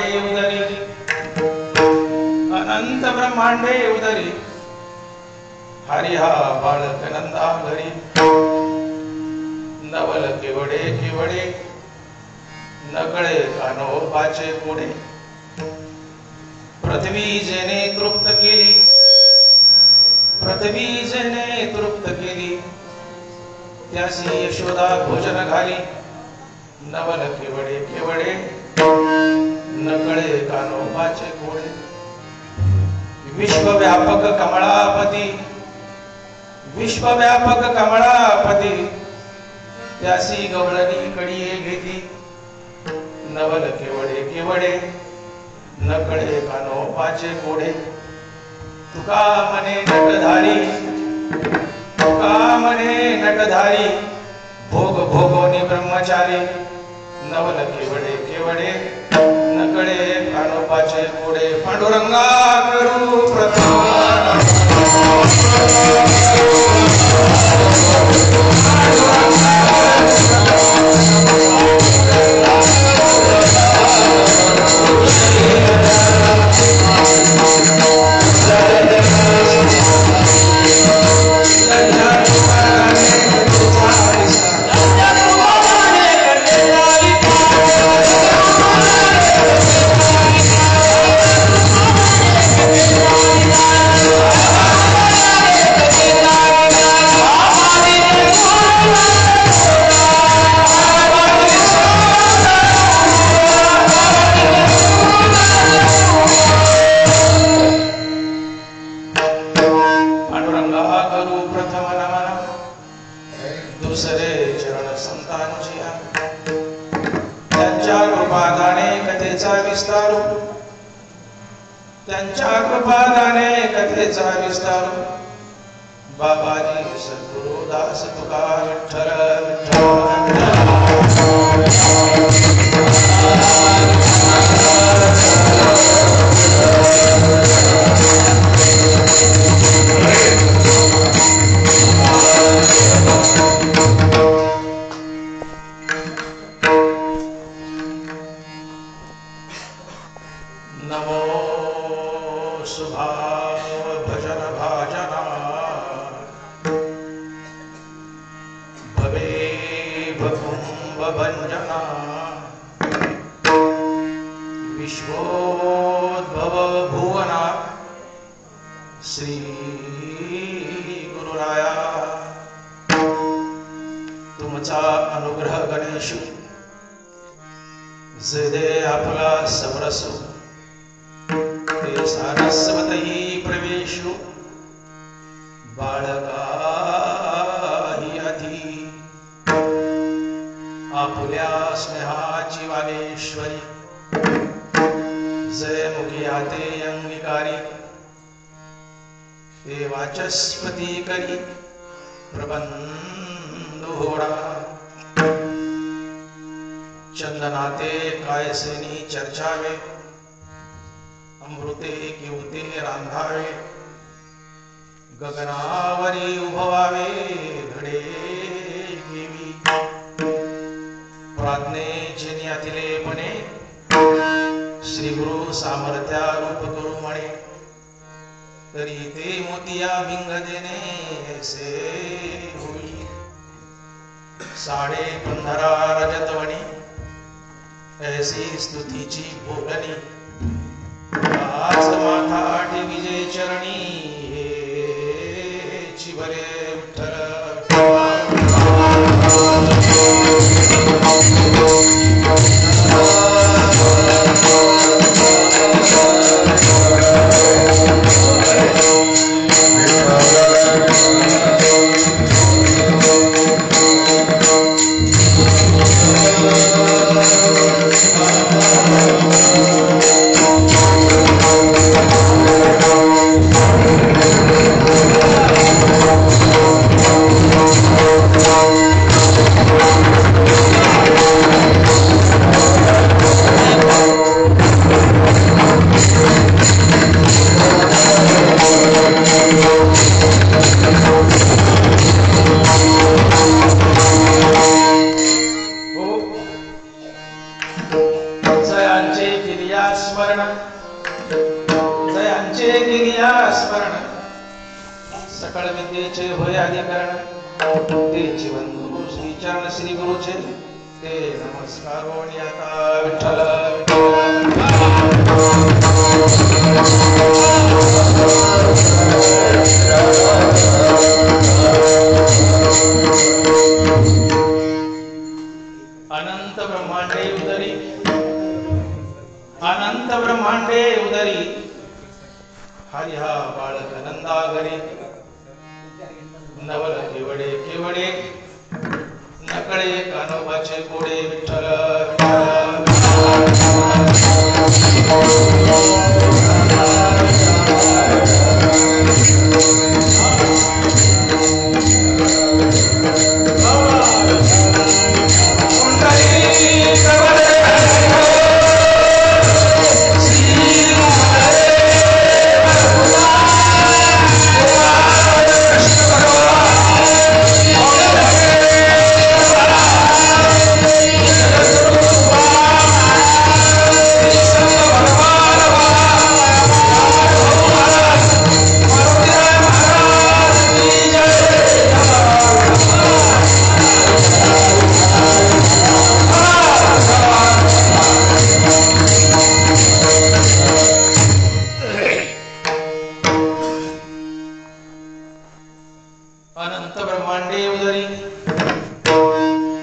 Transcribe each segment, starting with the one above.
ब्रह्मांडे उदरी अनंत ब्रह्मांडे उदरी हरी हा बाळक नंदा घरी नवल केवडे केवडे नकळे कानोबाचे पुढे पृथ्वी जेने तृप्त केली पृथ्वी जेने तृप्त केली त्यासी यशोदा भोजन घाली नवल केवडे केवडे नकळे कानोबाचे पुढे विश्वव्यापक कमळापती विश्वव्यापक कमळापती त्यासी गवळणी कडिये घेती नवल केवडे केवडे नकळे कानोबाचे पुढे तुका मने नटधारी तुका मने नटधारी भोग भोगोनी ब्रह्मचारी नवल केवडे केवडे नकळे कानोबाचे पुढे पांडुरंगा करू प्रथम दुसरे चरण संतांची त्यांच्या कृपादाने कथेचा विस्तारू त्यांच्या कृपादाने कथेचा विस्तारू बाबाजी सद्गुरु दास तुका विठ्ठल नमो सुभाव भजन भाजना भवे भकुंभ भंजना विश्वोद्भव भुवना श्री गुरुराया तुमचा अनुग्रह गणेशु जे आपला समरसु सारस्वती प्रवेशु बाळकाही अधी आपुल्या स्नेहाची वागेश्वरी जय मुखियाते अंगीकारी ते वाचस्पती करी प्रबंधोडा चंदनाते कायसेनी चर्चावे अमृते किवते रांधावे गगनावरी उभवावे धडे घेवी प्राज्ञेचे नियातिले म्हणे श्री गुरु सामर्थ्या रूप करू म्हणे तरी ते मोतिया भिंग देणे से होई 15.5 रजतवणी ऐसी स्तुतीची बोलणी आज माथा विजय चरणी चिवरे विठ्ठल सकळ विद्येचे होय अधिकरण तेचे बंधू श्री चरण श्री गुरुचे ते नमस्कार आणि आता विठ्ठल अनंत ब्रह्मांडे उदरी अनंत ब्रह्मांडे उदरी हरी हा बाळक नंदा घरी नवल केवडे केवडे नकळे कानोबाचे कोडे विठ्ठल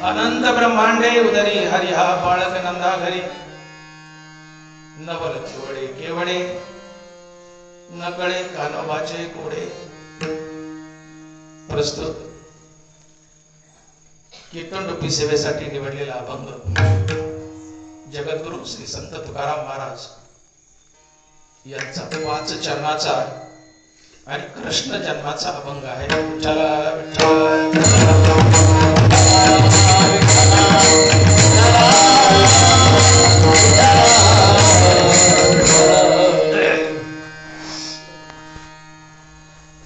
अनंत ब्रह्मांडे उदरी हरी हा बाळक नंदा घरी नवल केवडे केवडे नकळे कानोबाचे कोडे. प्रस्तुत कीर्तन रूपी सेवेसाठी निवडलेला अभंग जगद्गुरु श्री संत तुकाराम महाराज यांचा 5 चरणाचा आणि कृष्ण जन्माचा अभंग आहे. चला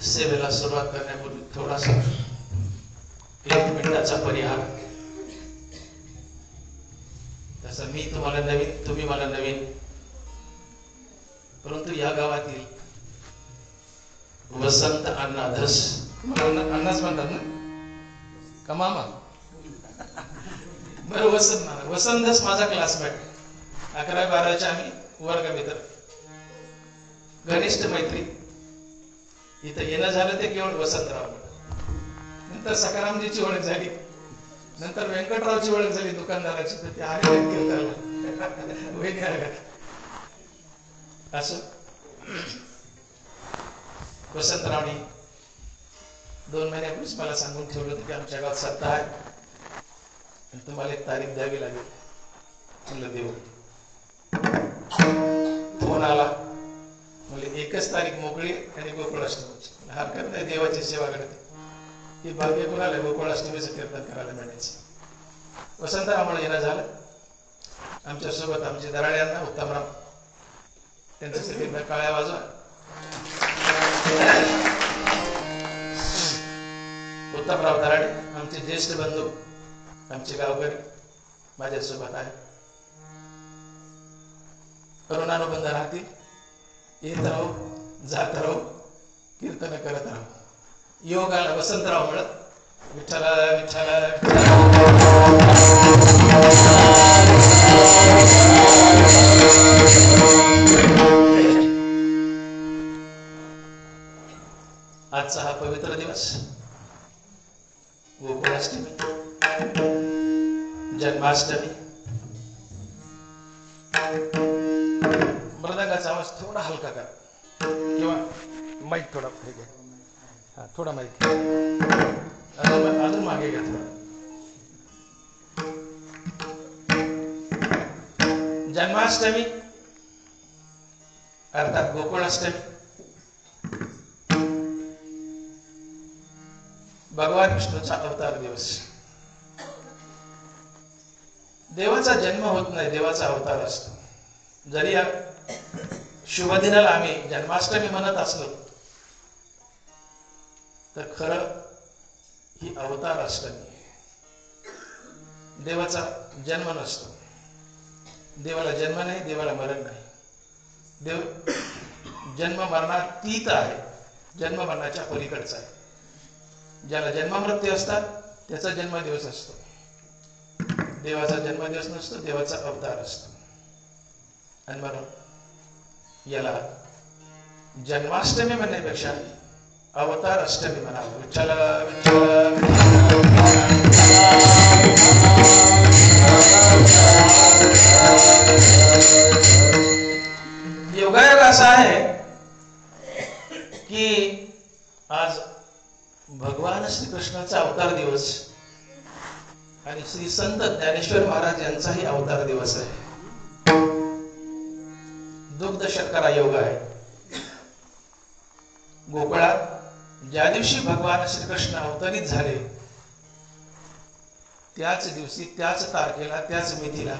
सेवेला सुरुवात करण्यापूर्वी थोडासा 1 मिनिटाचा परिहार. तसं मी तुम्हाला नवीन, तुम्ही मला नवीन, परंतु या गावातील वसंत अण्णा धस, अण्णाच म्हणतात ना का मामा? बरं, वसंत धस माझा क्लासमेट, 11वी-12वीचे आम्ही वर्गमित्र, घनिष्ठ मैत्री. इथं येणं झालं ते केवळ वसंतराव. नंतर सकारामजीची ओळख झाली, नंतर व्यंकटरावची ओळख झाली दुकानदाराची, तर ते आले कीर्तनाला असं. वसंतरावनी 2 महिन्यापूर्वीच मला सांगून ठेवलं होतं की आमच्या गावात सप्ताह आहे आणि तुम्हाला एक तारीख द्यावी लागेल. म्हणलं देऊ. फोन आला, म्हणजे 1च तारीख मोकळी आणि गोकुळाष्टमीची. हरकत नाही, देवाची सेवा करते. ही भाग्य कोणाला गोकुळाष्टमीचं कीर्तन करायला मिळायचं. वसंतरावमुळे येणं झालं. आमच्यासोबत आमचे दराड्यांना उत्तमराव, त्यांच्यासाठी काळ्या वाजवा. उत्तमराव दराडे आमचे ज्येष्ठ बंधू, आमचे गावकरी माझ्यासोबत आहे. करुणानुबंध राहतील. येत राहू, जात राहू, कीर्तन करत राहू. योग आला वसंतराव मिळत. विठ्ठला विठ्ठला आजचा हा पवित्र दिवस, गोकुळाष्टमी, जन्माष्टमी. मृदंगाचा आवाज थोडा हलका करा किंवा माईक थोडा घ्या. हा, थोडा माईक अजून मागे घ्या थोडा. जन्माष्टमी अर्थात गोकुळाष्टमी, भगवान विष्णूचा अवतार दिवस. देवाचा जन्म होत नाही, देवाचा अवतार असतो. जरी या शुभ दिनाला आम्ही जन्माष्टमी म्हणत असलो तर खरं ही अवतार अष्टमी. देवाचा जन्म नसतो. देवाला जन्म नाही, देवाला मरण नाही. देव जन्म मरणातीत आहे, जन्म मरणाच्या पलीकडचा आहे. ज्याला जन्ममृत्यू असतात त्याचा जन्मदिवस असतो. देवाचा जन्मदिवस नसतो, देवाचा अवतार असतो. आणि म्हणून याला जन्माष्टमी म्हणण्यापेक्षा अवतार अष्टमी म्हणावं. विठ्ठल योगायोग असा आहे की आज भगवान श्रीकृष्णाचा अवतार दिवस आणि श्री संत ज्ञानेश्वर महाराज यांचाही अवतार दिवस आहे. दुग्ध शर्करा योग आहे. गोकुळात ज्या दिवशी भगवान श्रीकृष्ण अवतरित झाले त्याच दिवशी, त्याच तारखेला, त्याच मितीला,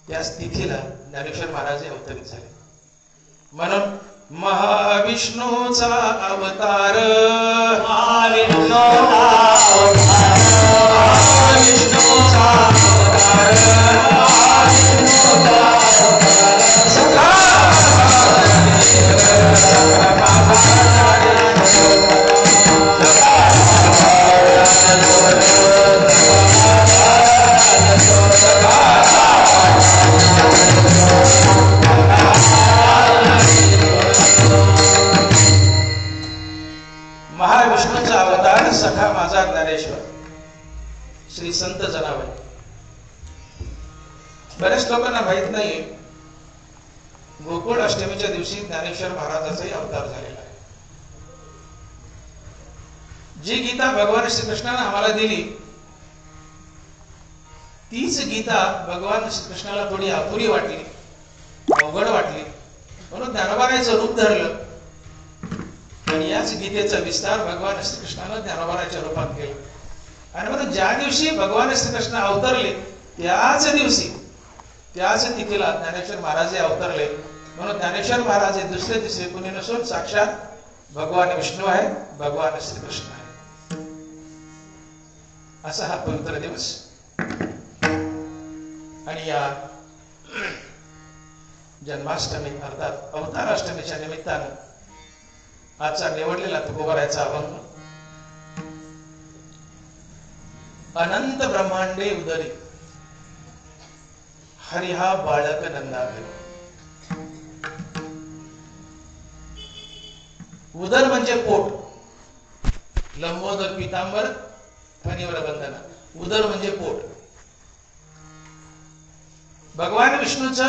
त्याच तिथीला ज्ञानेश्वर महाराज अवतरित झाले. म्हणून महाविष्णूचा अवतार, महाविष्णूचा महाविष्णूचा अवतार सखा माझा ज्ञानेश्वर श्री संत जनावय. बऱ्याच लोकांना माहित नाही गोकुळ अष्टमीच्या दिवशी ज्ञानेश्वर महाराजाचाही अवतार झालेला आहे. जी गीता भगवान श्रीकृष्णाने आम्हाला दिली तीच गीता भगवान श्रीकृष्णाला थोडी अपुरी वाटली, अवघड वाटली, म्हणून ज्ञानोबारायचं रूप धरलं आणि याच गीतेचा विस्तार भगवान श्रीकृष्णाने ज्ञानोबारायच्या रूपात केला. आणि म्हणून ज्या दिवशी भगवान श्रीकृष्ण अवतरले त्याच दिवशी, त्याच तिथीला ज्ञानेश्वर महाराज अवतरले. म्हणून ज्ञानेश्वर महाराज हे दुसरे तिसरे कुणी नसून साक्षात भगवान विष्णू आहे, भगवान श्रीकृष्ण आहे. असा हा पवित्र दिवस. आणि या जन्माष्टमी अर्थात अवतार अष्टमीच्या निमित्तानं आजचा निवडलेला तुकोबारायचा अभंग अनंत ब्रह्मांडे उदरी हरिहा बाळक नंदाभे. उदर म्हणजे पोट, लंबोदर पितांबर फणीवर बंधना. उदर म्हणजे पोट. भगवान विष्णूचं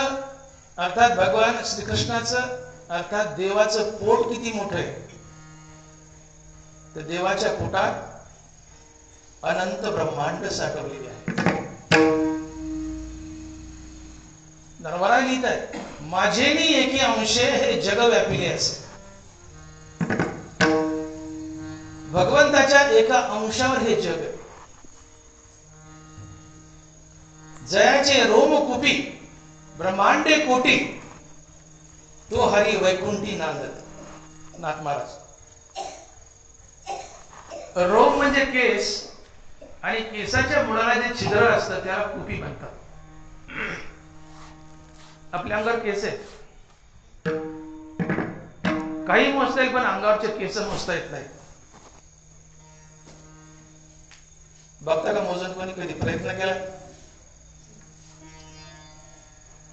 अर्थात भगवान श्रीकृष्णाचं अर्थात देवाचं पोट किती मोठं आहे तर देवाच्या पोटात अनंत ब्रह्मांड साठवलेले आहे. नरवरा लिहित आहे माझेनी एकी अंशे हे जग व्यापिले असे. भगवंताच्या एका अंशावर हे जग आहे. जयाचे रोमकुपी ब्रह्मांडे कोटी तो हरी वैकुंठी नांदत. नाथ महाराज. रोम म्हणजे केस आणि केसाच्या मुळाला जे छिद्र असतं त्याला कुपी म्हणतात. आपल्या अंगावर केस आहेत, काही मोजता येईल पण अंगावरचे केस मोजता येत नाही. बघता का मोजून कोणी कधी प्रयत्न केला?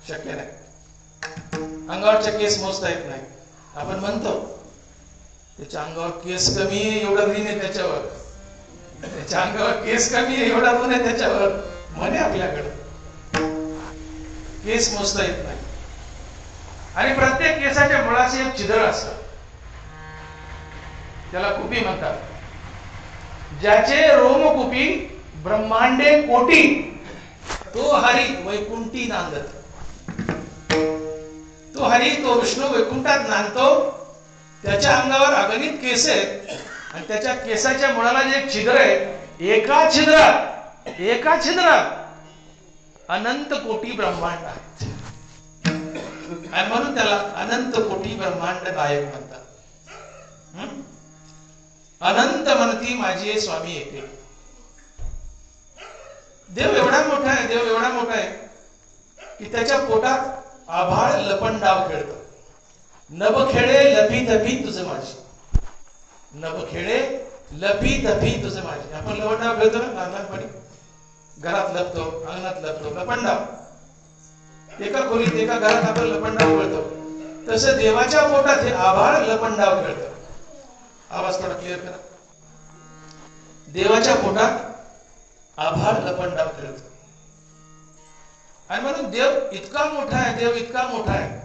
शक्य नाही. अंगावरचे केस मोजता येत नाही. आपण म्हणतो त्याच्या अंगावर केस कमी आहे एवढं ऋण आहे त्याच्यावर, त्याच्या अंगावर केस कमी आहे एवढा ऋण आहे त्याच्यावर म्हणे आपल्याकडे. केस मोजता येत नाही. आणि प्रत्येक केसाच्या मुळाचे एक छिद्र असतं त्याला कुपी म्हणतात. ज्याचे रोमकुपी ब्रह्मांडे कोटी तो हरी वैकुंठी नांदत. तो हरी, तो विष्णू वैकुंठात नांदतो. त्याच्या अंगावर अगणित केस आहेत आणि त्याच्या केसाच्या मुळाला जे छिद्र आहे एका छिद्रात अनंत कोटी ब्रह्मांड आहेत. आणि म्हणून त्याला अनंत कोटी ब्रह्मांड नायक म्हणतात. अनंत म्हणती माझी स्वामी येते. देव एवढा मोठा आहे, देव एवढा मोठा आहे की त्याच्या पोटात आभाळ लपंडाव खेळतो. नभ खेळे लपी तपी तुझ माझी. नभ खेळे लपी तपी तुझं माझे. आपण लपंडाव खेळतो ना लहानपणी, घरात लपतो, अंगणात लपतो, लपंडाव. एका खोलीत एका घरात आपण लपंडाव खेळतो, तसं देवाच्या पोटात हे आभाळ लपंडाव खेळतं. आवाज थोडा क्लिअर करा. देवाच्या पोटात आभाळ लपंडाव खेळतो. आणि म्हणून देव इतका मोठा आहे, देव इतका मोठा आहे,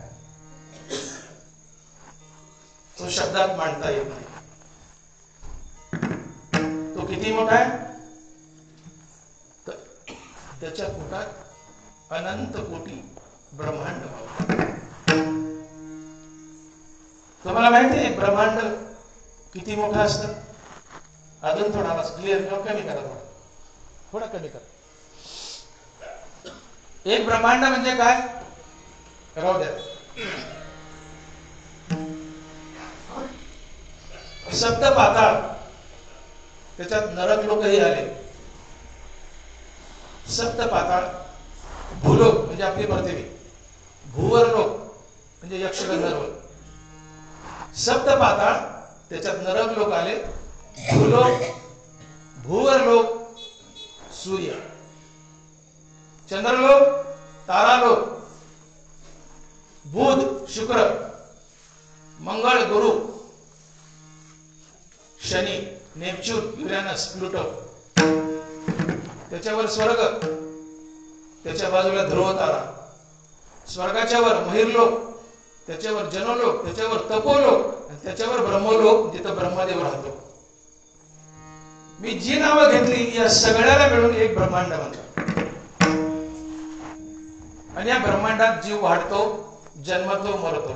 तो शब्दात मांडता येत नाही. तो किती मोठा आहे, तर त्याच्या पोटात अनंत कोटी ब्रह्मांड. तुम्हाला माहिती आहे ब्रह्मांड किती मोठा असतं? अजून थोडा आवाज क्लिअर किंवा कमी करा, थोडा कमी करा. एक ब्रह्मांड म्हणजे काय? राहू द्या. सप्त पाताळ, त्याच्यात नरक लोकही आले. सप्त पाताळ, भूलोक म्हणजे आपली पृथ्वी, भूवर लोक म्हणजे यक्ष गंधर्व. सप्त पाताळ, त्याच्यात नरक लोक आले. भूलोक, भूवर लोक, सूर्य, चंद्रलोक, तारालोक, बुध, शुक्र, मंगळ, गुरु, शनी, नेपच्यून, युरेनस, प्लुटो. त्याच्यावर स्वर्ग, त्याच्या बाजूला ध्रुव तारा. स्वर्गाच्या वर महिरलोक, त्याच्यावर जनलोक, त्याच्यावर तपोलोक, आणि त्याच्यावर ब्रह्मलोक, जिथं ब्रह्मदेव राहतो. मी जी नावं घेतली या सगळ्याला मिळून एक ब्रह्मांड म्हणतात. आणि या ब्रह्मांडात जीव वाढतो, जन्मतो, मरतो.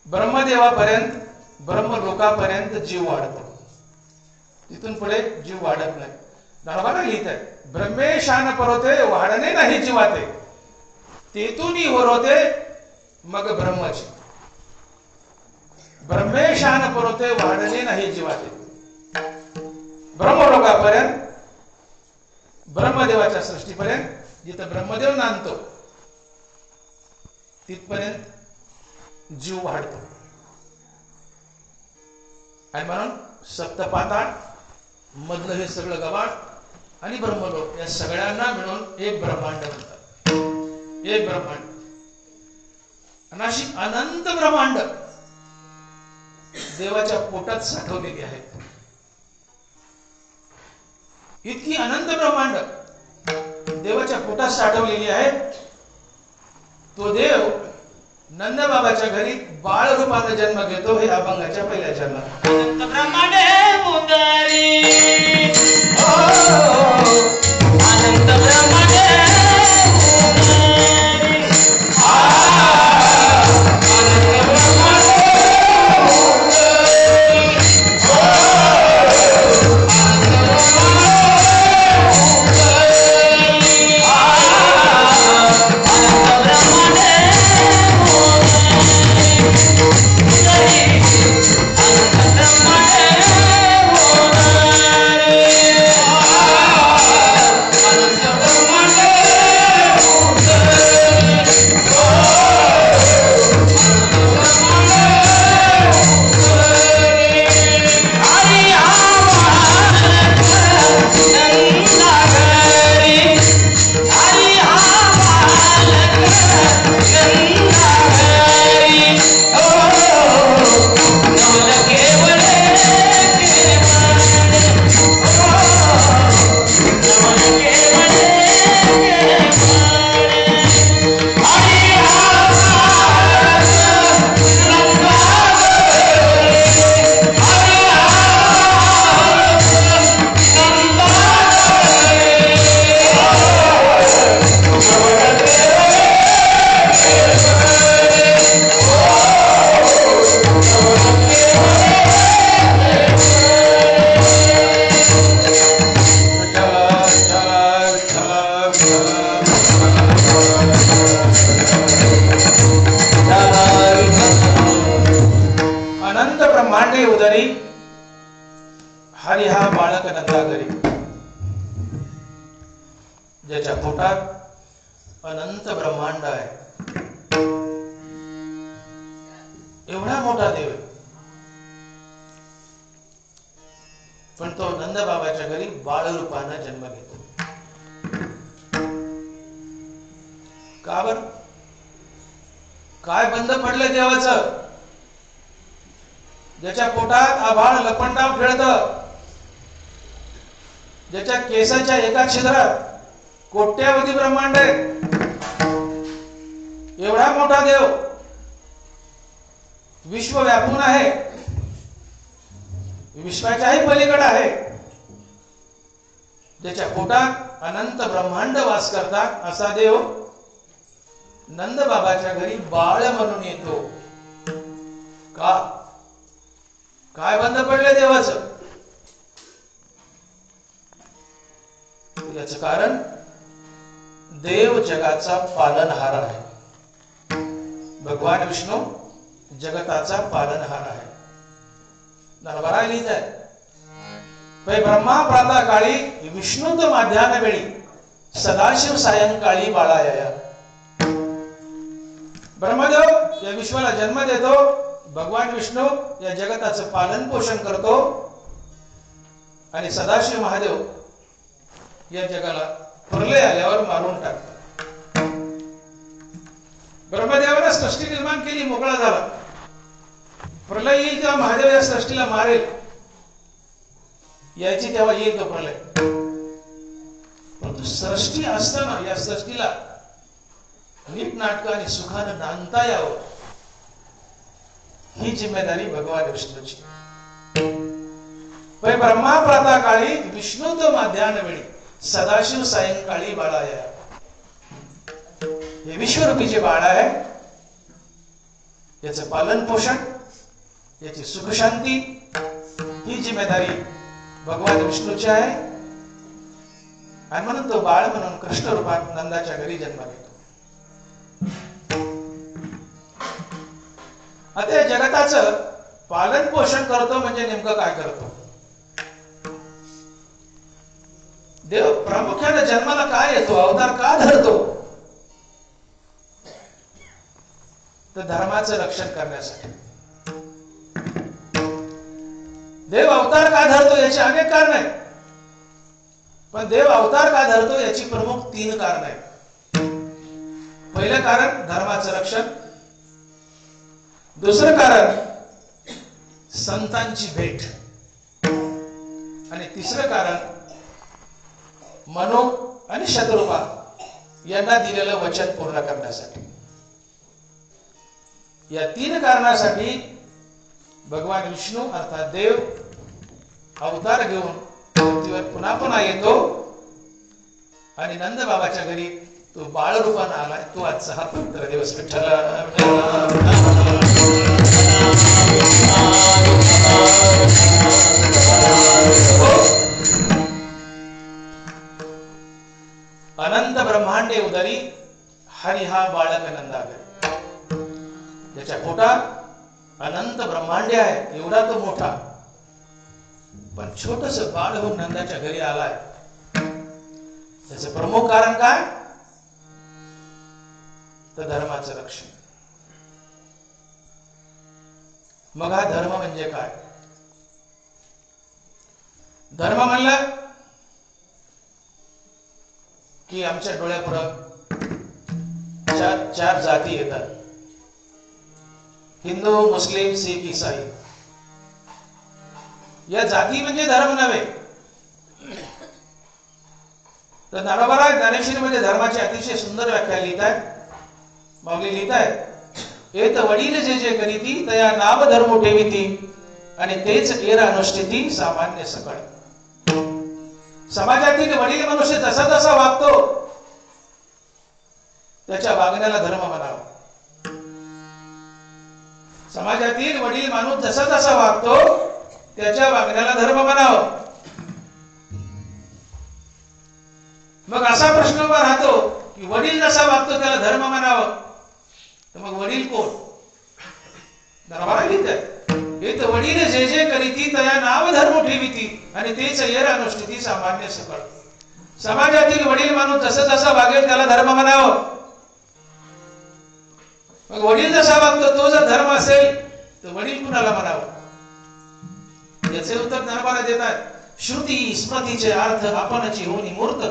ब्रह्मदेवापर्यंत, ब्रह्मलोकापर्यंत जीव वाढतो. तिथून पुढे जीव वाढत नाही. दाखवायला लिहित आहे, ब्रह्मेशान परोते वाढणे नाही जीवाते, तेथून होते मग ब्रह्माची. ब्रह्मेशान परोते वाढणे नाही जीवाते. ब्रह्मलोकापर्यंत, ब्रह्मदेवाच्या सृष्टीपर्यंत, जिथं ब्रह्मदेव नांदतो तिथपर्यंत जीव वाढतो. आणि म्हणून सप्तपाताळ मधलं हे सगळं गवाड आणि ब्रह्मलोक या सगळ्यांना मिळून एक ब्रह्मांड म्हणतात. एक ब्रह्मांड. आणि अशी अनंत ब्रह्मांड देवाच्या पोटात साठवलेली आहेत. इतकी अनंत ब्रह्मांड देवाच्या पोटात साठवलेली आहे. तो देव नंदबाबाच्या घरी बाळ रूपाने जन्म घेतो. हे अभंगाच्या पहिल्या जन्मात. अनंत ब्रह्मांड उदरी, अनंत ब्रह्मांड ज्याच्या पोटात अनंत ब्रह्मांड आहे. एवढा मोठा देव. पण तो नंदबाबाच्या घरी बाळरूपानं जन्म घेतो. का बर? काय बंद पडलं देवाचं? ज्याच्या पोटात आभाळ लपंडाव खेळत, ज्याच्या केसाच्या एका छिद्रात कोट्यावधी ब्रह्मांड आहे, एवढा मोठा देव विश्व व्यापून आहे, विश्वाच्याही पलीकडे आहे, ज्याच्या पोटात अनंत ब्रह्मांड वास करतात, असा देव नंदबाबाच्या घरी बाळ म्हणून येतो. का? काय बंद पडले देवाचं? याचं कारण देव जगाचा पालनहार आहे. भगवान विष्णू जगताचा पालनहार आहे. नरबरा लिहित आहे, ब्रह्मा प्रातःकाळी विष्णू तो माध्यान वेळी सदाशिव सायंकाळी बाळाया. ब्रह्मदेव या विश्वाला जन्म देतो, भगवान विष्णू या जगताचं पालन पोषण करतो, आणि सदाशिव महादेव या जगाला प्रलय आल्यावर मारून टाकतात. ब्रह्मदेवाने सृष्टी निर्माण केली, मोकळा झाला. प्रलय येईल तेव्हा महादेव या सृष्टीला मारेल, यायची तेव्हा येईल तो प्रलय. परंतु सृष्टी असताना या सृष्टीला नीट नाटक आणि सुखानं नांदता यावं, ही जिम्मेदारी भगवान विष्णूची. ब्रह्मा प्रातःकाळी विष्णू तो माध्यान वेळी सदाशिव सायंकाळी बाळाया. हे विश्वरूपी जे बाळ आहे, याचं पालन पोषण, याची सुख शांती, ही जिम्मेदारी भगवान विष्णूची आहे. आणि म्हणून तो बाळ म्हणून कृष्ण रूपात नंदाच्या घरी जन्म घेतो. आता या जगताचं पालन पोषण करतो म्हणजे नेमकं काय करतो? देव प्रामुख्याने जन्माला काय येतो, अवतार का धरतो? तर धर्माचं रक्षण करण्यासाठी. देव अवतार का धरतो याची अनेक कारण आहेत, पण देव अवतार का धरतो याची प्रमुख 3 कारण आहेत. पहिलं कारण धर्माचं रक्षण, दुसरं कारण संतांची भेट, आणि तिसरं कारण मनो आणि शत्रुपा यांना दिलेलं वचन पूर्ण करण्यासाठी. या 3 कारणासाठी भगवान विष्णू अर्थात देव अवतार घेऊन पृथ्वीवर पुन्हा पुन्हा येतो, आणि नंदबाबाच्या घरी तो बाळ रूपानं आलाय. तो आजचा हा पवित्र दिवस. विठ्ठल अनंत ब्रह्मांडे उदरी हरी हा बाळक नंदागर. ज्याच्या पोटात अनंत ब्रह्मांडे आहे, एवढा तो मोठा, पण छोटस बाळ होऊन नंदाच्या घरी आलाय. त्याचं प्रमुख कारण काय? तर धर्माचं रक्षण. मग हा धर्म म्हणजे काय? धर्म म्हणलं की आमच्या डोळ्यापुढं 4 जाती येतात: हिंदू, मुस्लिम, सिख, ईसाई. या जाती म्हणजे धर्म नव्हे. तर नारोबरा ज्ञानेश्वरीमध्ये धर्माची अतिशय सुंदर व्याख्या लिहित आहे. माऊली लिहित आहे, एत वडील जे जे करीती तया नाम धर्म ठेविती, आणि तेच एरा अनुष्ठिती सामान्य सकळ. समाजातील वडील मनुष्य जसा जसा वागतो त्याच्या वागण्याला धर्म म्हणावा. समाजातील वडील माणूस जसा जसा वागतो त्याच्या वागण्याला धर्म म्हणावं. मग असा प्रश्न उभा राहतो की वडील जसा वागतो त्याला धर्म म्हणावं, तर मग वडील कोण? दरबारा लिहित आहे, हे तर वडील जे जे करीती तया नाव धर्म ठेविती, आणि तेच येर अनुष्ठिती सामान्य सकळ. समाजातील वडील माणूस जसं जसा वागेल त्याला धर्म म्हणावं. मग वडील जसा वागतो तो जर धर्म असेल तर वडील कुणाला म्हणावं? याचे उत्तर दरबारा देतात, श्रुती स्मृतीचे अर्थ आपणची होनी मूर्त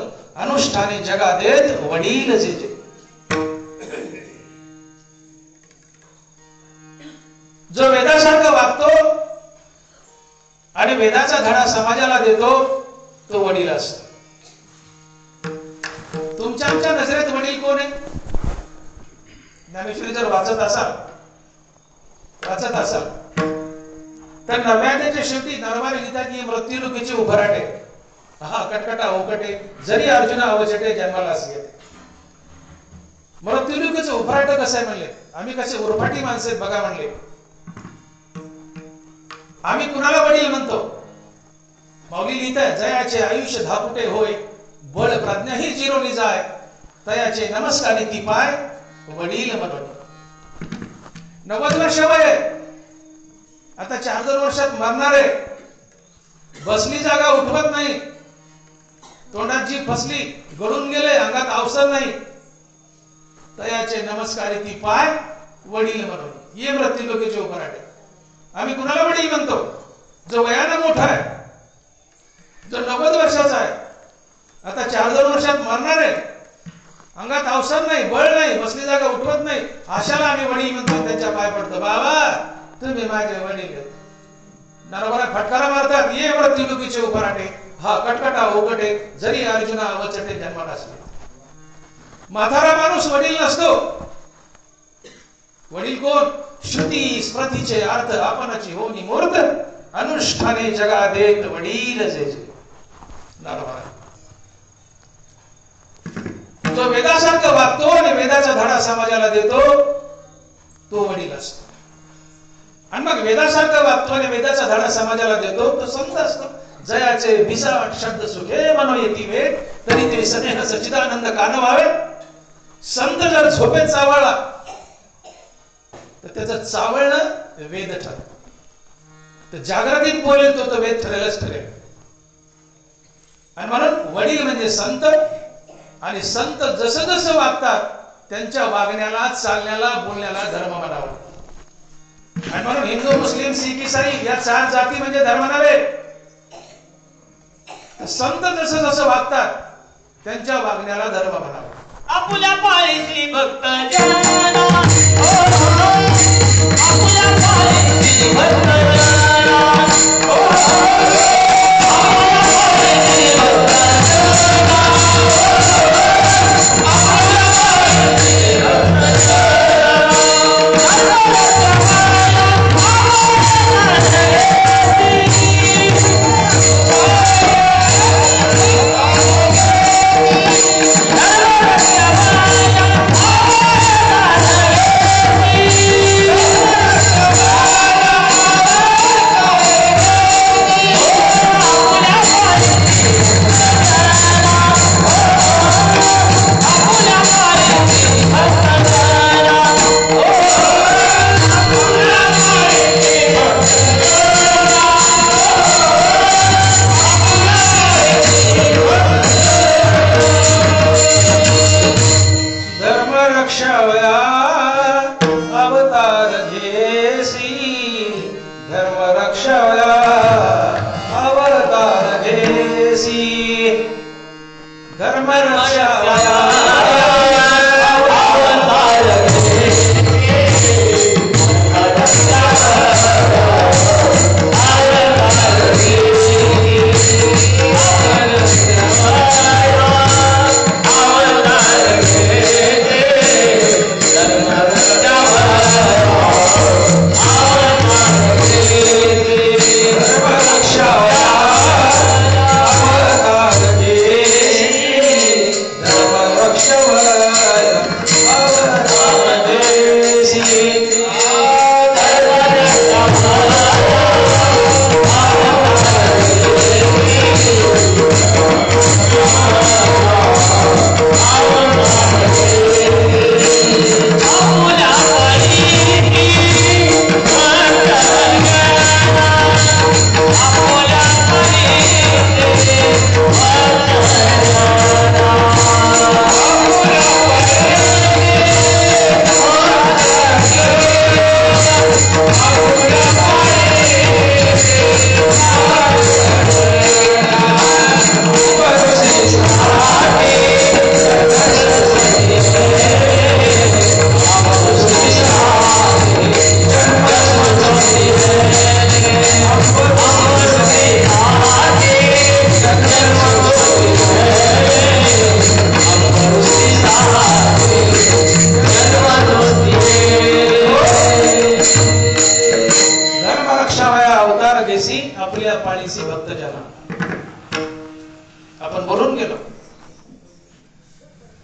अनुष्ठाने जगा देत वडील जे जे. जो वेदासारखं वागतो आणि वेदाचा धडा समाजाला देतो तो वडील असतो. तुमच्या आमच्या नजरेत वडील कोण आहे? ज्ञानेश्वरी जर वाचत असाल तर 99च्या शेवटी नरवारी लिहितात की मृत्युलोकीचे उभराटे हा कटकटा ओकटे जरी अर्जुना अवचटे जन्माला असे. मृत्युलोकीचे उभराट कसं आहे म्हणले? आम्ही कसे उरफाटी माणसे बघा म्हणले. आम्ही कुणाला वडील म्हणतो? माऊली लिहितात जयाचे आयुष्य धापुटे होय बळ प्रज्ञा ही जिरोली जाय तयाचे नमस्कारे ती पाय वडील म्हणून. 90 वर्ष वय आता 4 वर्षात मरणार आहे. बसली जागा उठवत नाही, तोंडात जी फसली गळून गेले, अंगात अवसर नाही, तयाचे नमस्कारे ती पाय वडील म्हणून. ये मृत्युलोकीचे उभराटे. आम्ही कुणाला वडील म्हणतो? जो वयानं मोठा आहे, जो 90 वर्षाचा आहे, आता 4 वर्षात मरणार आहे, अंगात अवसर नाही, बळ नाही, बसली जागा उठवत नाही, अशाला आम्ही वडील म्हणतो. त्यांच्या पाय पडतो, बाबा तुम्ही माझे वडील. नरवरा फटकारा मारतात, ये मृत्युलोकीचे उभराटे हा कटकटा ओकटे जरी अर्जुना अवचटे जन्माला असले. म्हातारा माणूस वडील नसतो. वडील कोण? श्रुती स्मृतीचे अर्थ आपणची होनी मूर्त अनुष्ठाने जगा देत वडील जे जे. जो वेदासारखं वागतो आणि वेदाचा धडा समाजाला देतो तो वडील असतो. आणि मग वेदासारखं वागतो आणि वेदाचा धडा समाजाला देतो तो संत असतो. जयाचे विसाट शब्द सुखे मनो येती वेळ तरी ते स्नेह सच्चिदानंद कान व्हावे. संत जर झोपेत चावळला तर त्याचं चावळणं वेद ठरत. तर जागृतीत बोलेल तो वेद ठरेलच ठरेल. आणि म्हणून वडील म्हणजे संत. आणि संत जसं जसं वागतात त्यांच्या वागण्याला चालण्याला बोलण्याला धर्म म्हणावा. आणि म्हणून हिंदू मुस्लिम सिख ईसाई या 4 जाती म्हणजे धर्म नव्हे. संत जसं जसं वागतात त्यांच्या वागण्याला धर्म म्हणावा. आपुल्या पायी भक्त जना आपुल्या पायी भक्त जना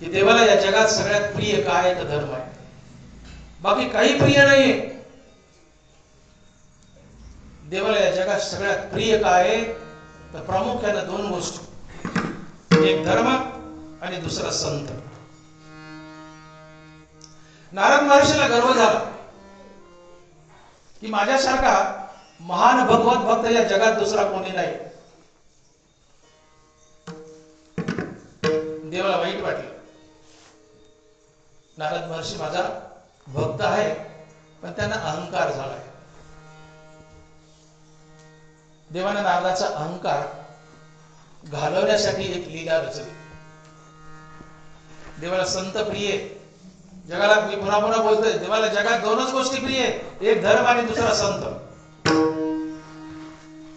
की देवाला या जगात सगळ्यात प्रिय काय तर धर्म आहे, बाकी काही प्रिय नाहीये. देवाला या जगात सगळ्यात प्रिय काय आहे तर प्रामुख्यानं दोन गोष्टी, एक धर्म आणि दुसरा संत. नारद महर्षीला गर्व झाला की माझ्यासारखा महान भगवत भक्त या जगात दुसरा कोणी नाही. देवाला वाईट वाटलं, नारद महर्षी माझा भक्त आहे पण त्यांना अहंकार झालाय. देवाने नारदाचा अहंकार घालवण्यासाठी एक लीला रचली. देवाला संत प्रिय, जगाला मी पुन्हा पुन्हा बोलतोय, देवाला जगात दोनच गोष्टी प्रिय, एक धर्म आणि दुसरा संत.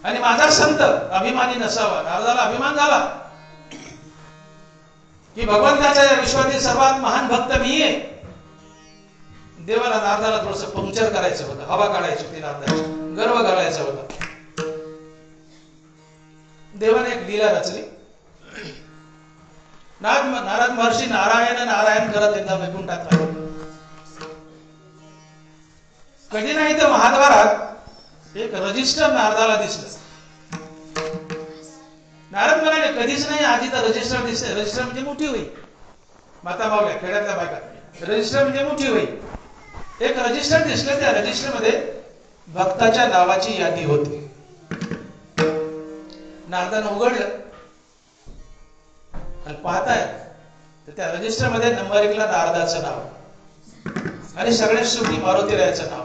आणि माझा संत अभिमानी नसावा. नारदाला अभिमान झाला की भगवंताच्या या विश्वातील सर्वात महान भक्त मी आहे. देवाला नारदाला थोडस पंक्चर करायचं होतं, हवा काढायची होती, नारदाची गर्व घालायचा होता. देवाने एक लीला रचली. नारद महर्षी नारायण नारायण करत एकदा वैकुंठात राहिले. कधी नाही तर महाद्वारात एक रजिस्टर नारदाला दिसलं. नारद म्हणाले कधीच नाही, आधी तर रजिस्टर दिसते. रजिस्टर म्हणजे मोठी होई, माता मावल्या खेड्यातल्या बायका, रजिस्टर म्हणजे मोठी होई. एक रजिस्टर दिसलं, त्या रजिस्टर मध्ये भक्ताच्या नावाची यादी होती. नारदानं उघडलं आणि पाहताय तर त्या रजिस्टर मध्ये नंबर 1 ला नारदाचं नाव आणि सगळ्यात शेवटी मारुतीरायाचं नाव.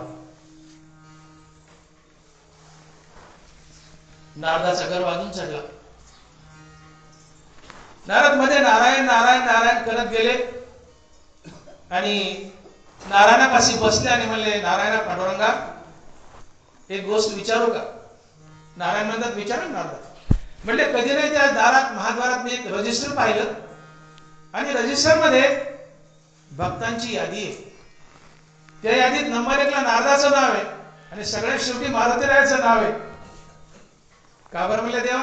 नारदाचा गर्व अजून चढला. नारद मध्ये नारायण नारायण नारायण करत गेले आणि नारायणापाशी बसले आणि म्हणले, नारायणा पांडुरंगा एक गोष्ट विचारू का? नारायण म्हणतात विचारा नारदा. म्हणले कधी नाही त्या दारात महाद्वारात मी एक रजिस्टर पाहिलं आणि रजिस्टर मध्ये भक्तांची यादी आहे. त्या यादीत नंबर 1 ला नारदाचं नाव आहे आणि सगळ्यात शेवटी मारुतीरायाचं नाव आहे. का बरं म्हणले देवा?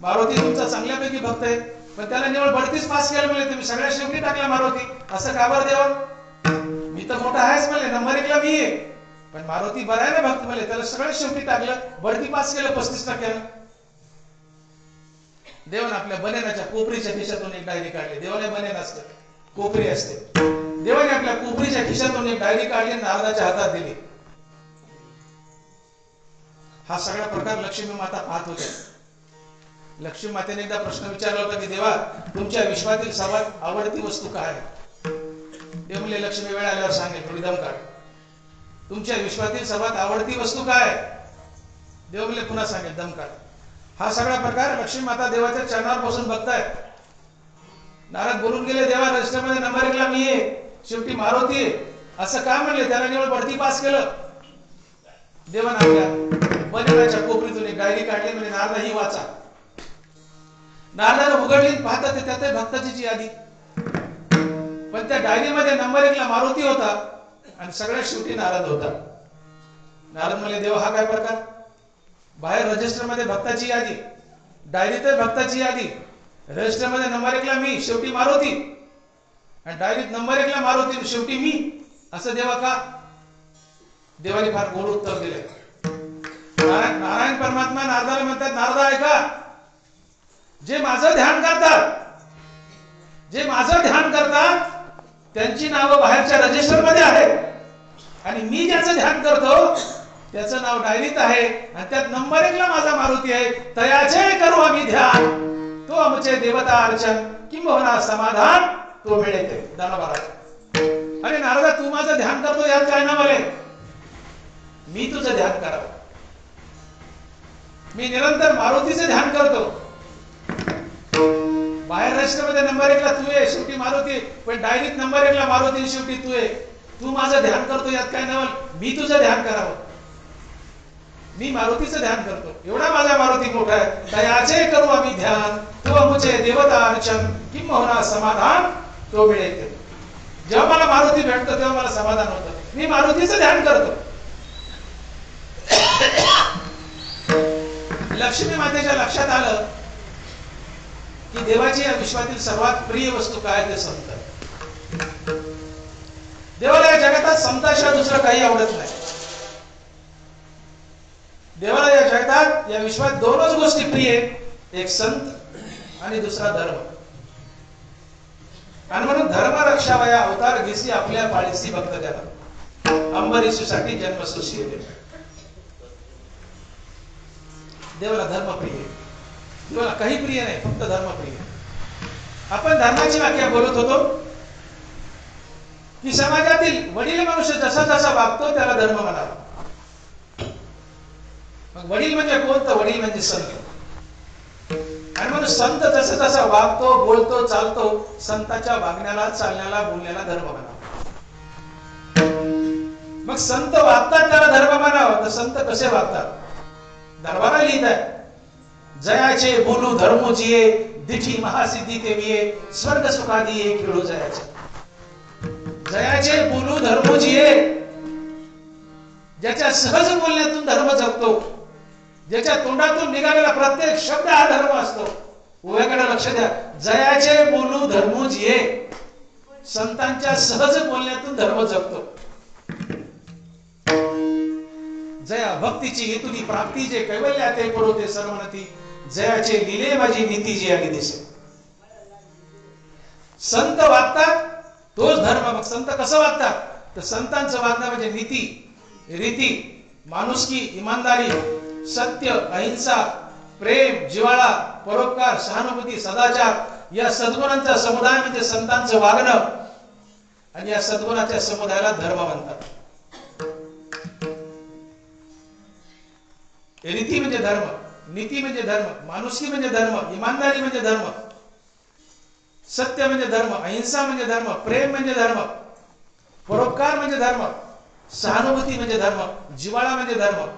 मारुती तुमचा चांगल्यापैकी भक्त आहे पण त्याला निवळ बढतीच पास केलं म्हणले, तुम्ही सगळ्यात शेवटी टाकला मारुती, असं का बरं देवा? मी तर मोठा आहेच म्हणले, नंबर 1 ला मी आहे पण मारुती बरा आहे ना भक्त म्हणले, त्याला सगळ्यात शेवटी टाकलं, बढती पास केलं 35%. देवाने आपल्या बनेनाच्या कोपरीच्या खिशातून एक डायरी काढली. देवाने बनेन असते, कोपरी असते. देवाने आपल्या कोपरीच्या खिशातून एक डायरी काढली, नारदाच्या हातात दिली. हा सगळा प्रकार लक्ष्मी माता पाहत होत्या. लक्ष्मी मातेने एकदा प्रश्न विचारला होता की देवा तुमच्या विश्वातील सर्वात आवडती वस्तू काय आहे? ते म्हणले लक्ष्मी वेळ आल्यावर सांगेल, थोडी दम काढ. तुमच्या विश्वातील सर्वात आवडती वस्तू काय आहे? देव म्हणले पुन्हा सांगेल, दम काढ. हा सगळा प्रकार लक्ष्मी माता देवाच्या चरणावर बसून बघताय. नारद बोलून गेले, देवा रजिस्टर मध्ये नंबर 1 ला मी आहे, शेवटी मारुती आहे, असं का म्हणले? त्याला निवळ बढती पास केलं. देवाने आपल्या बनेनाच्या कोपरीतून एक डायरी काढली, म्हणजे नारदा ही वाचा. नारदाने उघडली, पाहतात ते त्यात भक्ताची यादी, पण त्या डायरीमध्ये नंबर 1 ला मारुती होता आणि सगळ्यात शेवटी नारद होता. नारद म्हणले देवा हा काय प्रकार? बाहेर रजिस्टर मध्ये भक्ताची यादी, डायरीत भक्ताची यादी, रजिस्टर मध्ये नंबर 1 ला मी, शेवटी मारुती, आणि डायरीत नंबर 1 ला मारुती, शेवटी मी, असं देवा का? देवाने फार गोड उत्तर दिले. नारायण परमात्मा नारदाला म्हणतात, नारदा ऐका, जे माझं ध्यान करतात, जे माझं ध्यान करतात त्यांची नावं बाहेरच्या रजिस्टर मध्ये आहेत आणि मी ज्याचं ध्यान करतो त्याचं नाव डायरीत आहे आणि त्यात नंबर 1 ला माझा मारुती आहे. तयाचे करू आम्ही ध्यान, तो आमचे देवता अर्चन, किंबहुना समाधान तो मिळते. धन्यवाद. अरे नारदा तू माझं ध्यान करतो यात काय ना बोले? मी तुझं ध्यान करावं, मी निरंतर मारुतीचं ध्यान करतो. बाहेर रजिस्टर मध्ये नंबर 1 ला तू आहे, शेवटी मारुती, पण डायरीत नंबर 1 ला मारुती, शेवटी तू आहे. तू माझं ध्यान करतो यात काय नवल? मी तुझं ध्यान करावं, मी मारुतीचं ध्यान करतो. एवढा माझा मारुती मोठा आहे. दयाचे करू आम्ही ध्यान, तो आमचे देवता अर्चन, किंबहुना समाधान तो मिळते. जेव्हा मला मारुती भेटतो तेव्हा मला समाधान होतं. मी मारुतीचं ध्यान करतो. लक्ष्मी मातेच्या लक्षात आलं की देवाची या विश्वातील सर्वात प्रिय वस्तू काय ते संत. देवाला या जगात संताशिवाय दुसरं काही आवडत नाही. देवाला या जगतात या विश्वात दोनच गोष्टी प्रिय आहेत, एक संत आणि दुसरा धर्म. आणि म्हणून धर्म रक्षावया अवतार घेसी आपल्या पाळीसी भक्त जन अंबरीषीसाठी जन्मसृष्टी येते. देवाला धर्म प्रिय आहे. देवाला काही प्रिय नाही, फक्त धर्म प्रिय. आपण धर्माची व्याख्या बोलत होतो की समाजातील वडील मनुष्य जसा जसा वागतो त्याला धर्म म्हणावा. मग वडील म्हणजे कोण? तर वडील म्हणजे संत. आणि म्हणून संत जसा जसा वागतो, बोलतो, चालतो, संताच्या वागण्याला, चालण्याला, बोलण्याला धर्म म्हणावा. मग संत वागतात त्याला धर्म म्हणावा. तर संत कसे वागतात? दरबारा लिहित आहे, जयाचे बोलू धर्मो जिये दिठी महासिद्धी तेविये स्वर्ग सुखादिये खेळू जयाचे. जयाचे बोलू धर्मो जिये, ज्याच्या सहज बोलण्यातून धर्म जगतो, ज्याच्या तोंडातून निघालेला प्रत्येक शब्द हा धर्म असतो. उभ्याकडे लक्ष द्या. जयाचे बोलू धर्मो जिये, संतांच्या सहज बोलण्यातून धर्म जगतो. जया भक्तीची हेतुनी प्राप्ती जे कैवल्या ते पुरवते सर्वनती, जयाचे लिले माझी नीती जी आली दिसे. संत वागतात तोच धर्म. मग संत कसं वागतात? तर संतांचं वागणं म्हणजे नीती, रीती, माणुसकी, इमानदारी, सत्य, अहिंसा, प्रेम, जिव्हाळा, परोपकार, सहानुभूती, सदाचार या सद्गुणांचा समुदाय म्हणजे संतांचं वागणं. आणि या सद्गुणाच्या समुदायाला धर्म म्हणतात. रीती म्हणजे धर्म, नीती म्हणजे धर्म, माणुसकी म्हणजे धर्म, इमानदारी म्हणजे धर्म, सत्य म्हणजे धर्म, अहिंसा म्हणजे धर्म, प्रेम म्हणजे धर्म, परोपकार म्हणजे धर्म, सहानुभूती म्हणजे धर्म, जिव्हाळा म्हणजे धर्म.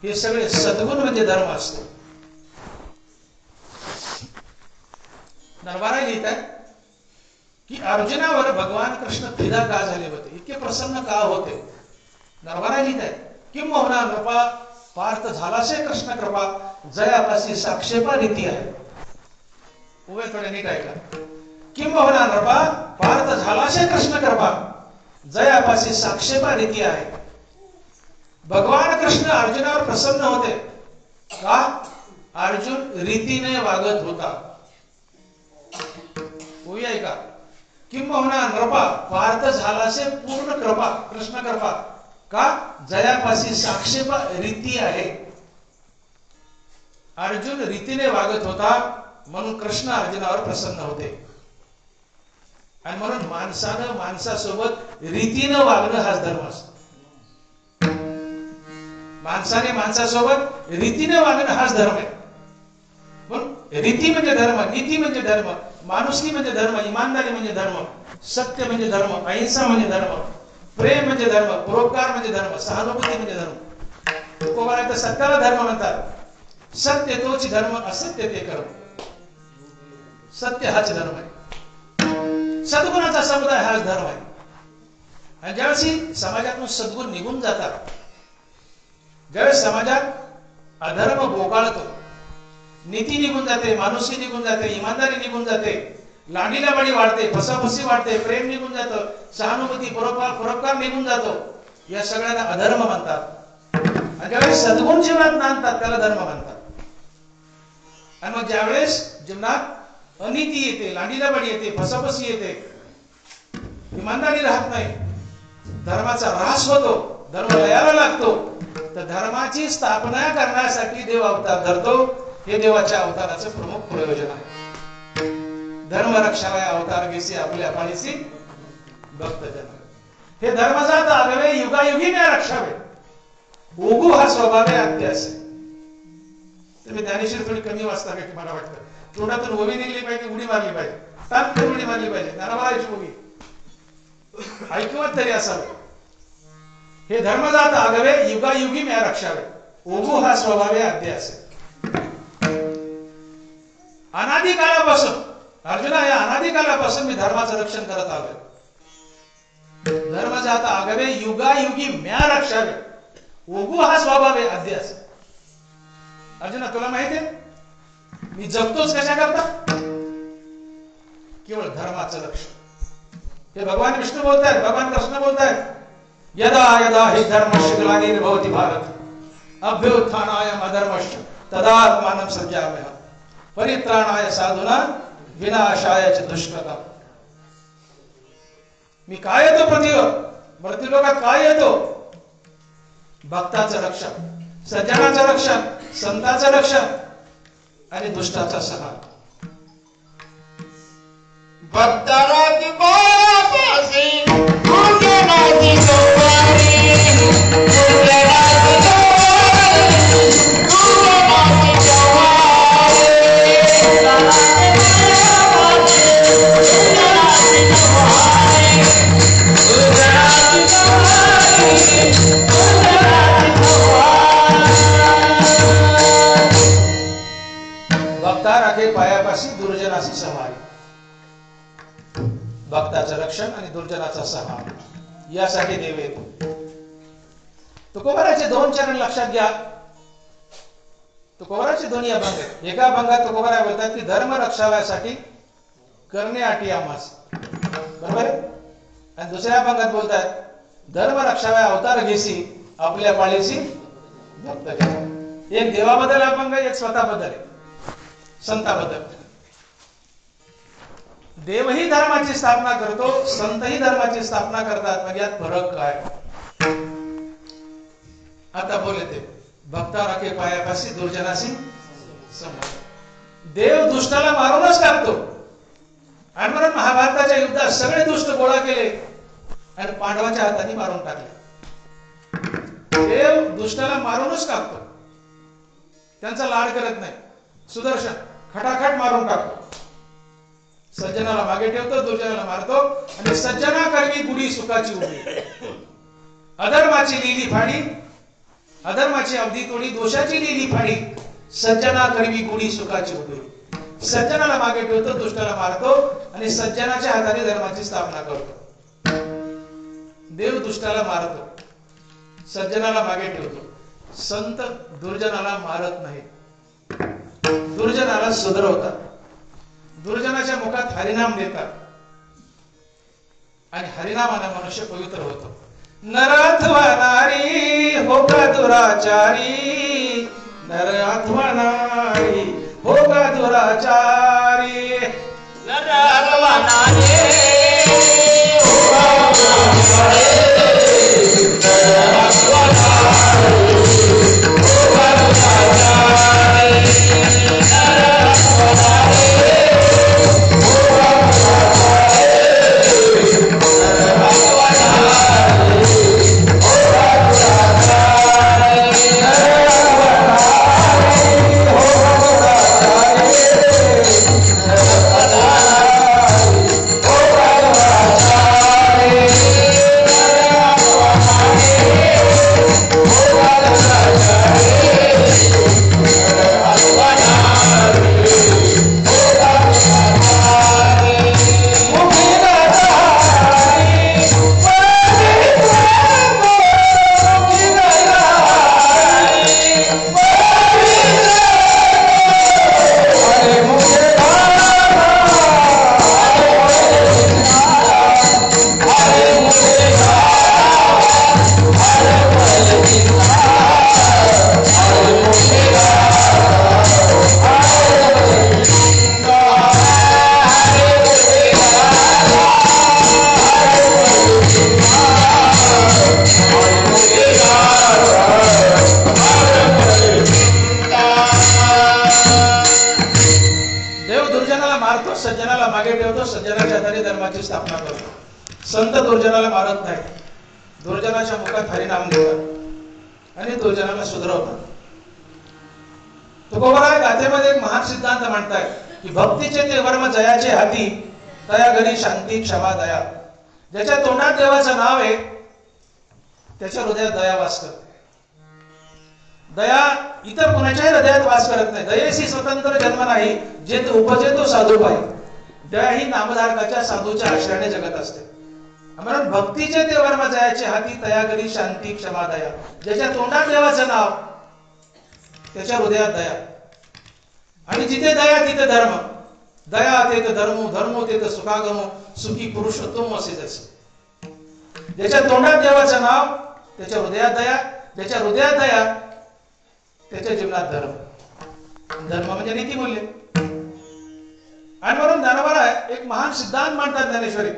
हे सगळे सद्गुण म्हणजे धर्म असतो. नरवारा लिहित आहे की अर्जुनावर भगवान कृष्ण फिदा का झाले होते, इतके प्रसन्न का होते. नरवारा लिहित आहे किंबहुना नृपा पार्थ झालासे कृष्ण कृपा, जयापासी साक्षेपा रीती आहे. उभे थोडे नीट ऐका. किंबहुना नृपा पार्थ झालासे कृष्ण कृपा, जयापासी साक्षेपा रीती आहे. भगवान कृष्ण अर्जुनावर प्रसन्न होते का? अर्जुन रीतीने वागत होता. उभी ऐका. किंबहुना नृपा पार्थ झालासे पूर्ण कृपा, कृष्ण कृपा का? जयापासी साक्षेपा रीती आहे. अर्जुन रीतीने वागत होता म्हणून कृष्ण अर्जुनावर प्रसन्न होते. आणि म्हणून माणसानं माणसासोबत रीतीनं वागणं हाच धर्म असतो. माणसाने माणसासोबत रीतीने वागणं हाच धर्म आहे. म्हणून रीती म्हणजे धर्म, नीती म्हणजे धर्म, माणुसकी म्हणजे धर्म, इमानदारी म्हणजे धर्म, सत्य म्हणजे धर्म, अहिंसा म्हणजे धर्म, प्रेम म्हणजे धर्म, परोपकार म्हणजे धर्म, सहानुभूती म्हणजे धर्म. तुकोबारा तर सत्याला धर्म म्हणतात. सत्य तोच धर्म, असत्य ते कर्म. सत्य हाच धर्म आहे. सद्गुणाचा समुदाय हाच धर्म आहे. आणि ज्यावेळी समाजातून सद्गुण निघून जातात, ज्यावेळेस समाजात अधर्म बोकाळतो, नीती निघून जाते, माणुसकी निघून जाते, इमानदारी निघून जाते, लांडीलाबाडी वाढते, फसाफसी वाढते, प्रेम निघून जातं, सहानुभूती, परोपकार निघून जातो, या सगळ्यांना अधर्म म्हणतात. आणि ज्यावेळेस सद्गुण जीवनात नांदतात त्याला धर्म म्हणतात. आणि मग ज्यावेळेस जीवनात अनीती येते, लांडीलाबाडी येते, फसाफसी येते, इमानदारी राहत नाही, धर्माचा ऱ्हास होतो, धर्म लयाला लागतो, तर धर्माची स्थापना करण्यासाठी देव अवतार धरतो. हे देवाच्या अवताराचं प्रमुख प्रयोजन आहे. धर्म रक्षावया अवतार घेसी आपल्या पाळीसी भक्तजन. हे धर्मजात आगवे युगायुगी ने रक्षावे, ओगू हा स्वभावे अध्यास. तुम्ही ज्ञानेश्वर थोडी कमी वाचता का मला वाटतं. तोंडातून ओवी निघली पाहिजे, उडी मारली पाहिजे, तात्पुर उडी मारली पाहिजे, नाराबाळाची ओवी ऐकवत तरी असावे. हे धर्मजात आगवे युगायुगी ने रक्षावे, ओगू हा स्वभावे अध्यास. अनादी काळापासून अर्जुना, या अनादी काळापासून मी धर्माचं रक्षण करत आलोय. धर्मजात आगवे युगायुगी म्या रक्षावे, ओगू हा स्वभाव आहे अध्यास. अर्जुना तुला माहिती आहे मी जगतोच कशा करता? केवळ धर्माचं लक्ष. हे भगवान विष्णू बोलतायत, भगवान कृष्ण बोलतायत, यदा यदा हि धर्मस्य ग्लानिर्भवति भारत अभ्युत्थानाय अधर्मस्य तदात्मानं सृजाम्यहम् परित्राणाय साधूनां विनाशाय च दुष्कृतम्. मी काय येतो पृथ्वीवर, मृत्यूलोकात काय येतो? भक्ताचं रक्षण, सज्जनाचं रक्षण, संताचं रक्षण आणि दुष्टाचा संहार. भक्ताराची बापासी गुरुजनाची सवारी गुरुजनाची सवारी गुरुजनाची सवारी भक्ता राखे पायापाशी दुर्जनाशी सवारी. भक्ताचं रक्षण आणि दुर्जनाचा संहार यासाठी देव येतो. तुकोबाराचे 2 चरण लक्षात घ्या. तुकोबाराचे दोन्ही अभंग आहेत. एका अभंगात तुकोबारा बोलतात की धर्म रक्षाव्यासाठी करणे आटी आम्हास, बरोबर आहे. आणि दुसऱ्या अभंगात बोलतात धर्म रक्षाव्या अवतार घेसी आपल्या पाळीसी भक्त घ्या. एक देवाबद्दल अभंग, एक स्वतःबद्दल आहे, संताबद्दल. देवही धर्माची स्थापना करतो, संतही धर्माची स्थापना करतात. मग यात फरक काय? आता बोलले ते भक्ता राखे पायापाशी दुर्जनाशी समोर. देव दुष्टाला मारूनच टाकतो. आणि म्हणून महाभारताच्या युद्धात सगळे दुष्ट गोळा केले आणि पांडवाच्या हाताने मारून टाकले. देव दुष्टाला मारूनच टाकतो, त्यांचा लाड करत नाही. सुदर्शन खटाखट मारून टाकतो. सज्जनाला मागे ठेवतो, दुर्जनाला मारतो. आणि सज्जना करवी गुढी सुखाची उभी, अधर्माची लिली फाडी, अधर्माची अवधी तोडी, दोषाची लिली फाडी, सज्जना करवी गुढी सुखाची उभी. सज्जनाला मागे ठेवतो, दुष्टाला मारतो आणि सज्जनाच्या हाताने धर्माची स्थापना करतो. देव दुष्टाला मारतो, सज्जनाला मागे ठेवतो. संत दुर्जनाला मारत नाही, दुर्जनाला सुधरवतात, दुर्जनाच्या मुखात हरिनाम देतात आणि हरिनामाने मनुष्य पवित्र होतो. नर अथवा नारी हो का दुराचारी, नर अथवा नारी हो का दुराचारी, नर अथवा नारी हो का दुराचारी, नर अथवा नारी हो का दुराचारी, नर अथवा नारी सज्जनाला मागे ठेवतो, सज्जनाच्या हाताने धर्माची स्थापना करतो. संत दुर्जनाला मारत नाही, दुर्जनाच्या मुखात हरिनाम देतात आणि दुर्जनाला सुधरवतात. तुकोबाराय गाथेमध्ये एक महान सिद्धांत म्हणताय की भक्तीचे ते वर्म जयाचे हाती, तया घरी शांती क्षमा दया. ज्याच्या तोंडात देवाचं नाव आहे त्याच्या हृदयात दया वास करते. दया इतर कोणाच्याही हृदयात वास करत नाही. दयेशी स्वतंत्र जन्म नाही, जे उपजे तो साधू पायी. दया ही नामधारकाच्या साधूच्या आश्रयाने जगत असते. म्हणून भक्तीचे ते वर्म जयाचे हाती, तया घरी शांती क्षमा दया. ज्याच्या तोंडात देवाचं नाव त्याच्या हृदयात दया. आणि जिथे दया तिथे धर्म, दया तेत धर्म, धर्म तेत सुखागम, सुखी पुरुषोत्तम असे जसे. ज्याच्या तोंडात देवाचं नाव, त्याच्या हृदयात दया, ज्याच्या हृदयात दया, त्याच्या जीवनात धर्म. धर्म म्हणजे नीतिमूल्य. आणि म्हणून ज्ञानोबाला एक महान सिद्धांत मांडतात ज्ञानेश्वरी.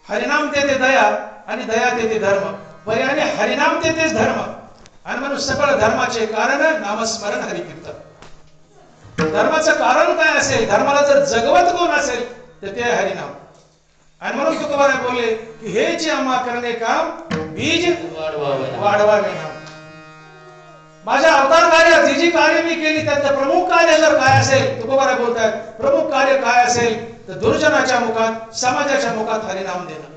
हरिनाम तेथे दया आणि दया तेथे धर्म, पर्यायाने हरिनाम तेथेच धर्म. आणि म्हणून सकळ धर्माचे कारण नामस्मरण हरिकीर्तन. धर्माचं कारण काय असेल, धर्माला जर जगवत कोण असेल तर ते हरिनाम. आणि म्हणून तुकोबाने बोलले की हे जे आम्हा करणे काम, बीज वाढवावे नाम. माझ्या अवतार कार्यात जी जी कार्य मी केली त्यातलं प्रमुख कार्य जर काय असेल, तुकोबाने बोलतात प्रमुख कार्य काय असेल तर दुर्जनाच्या मुखात, समाजाच्या मुखात हरिनाम देणं.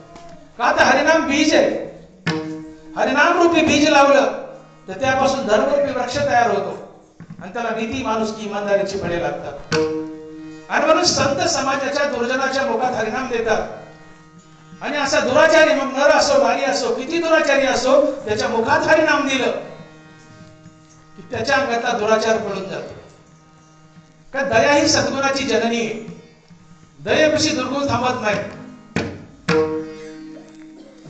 का तर हरिनाम बीज आहे. हरिनाम रूपी बीज लावलं तर त्यापासून धर्मरूपी वृक्ष तयार होतो आणि त्याला नीती, माणुसकी, इमानदारीची फळे लागतात. आणि म्हणून संत समाजाच्या दुर्जनाच्या मुखात हरिनाम देतात. आणि असा दुराचारी, मग नर असो नारी असो, किती दुराचारी असो, त्याच्या मुखात हरिनाम दिलं की त्याच्या अंगातला दुराचार पळून जातो. का दया ही सद्गुणाची जननी आहे. दयेपाशी दुर्गुण थांबत नाही.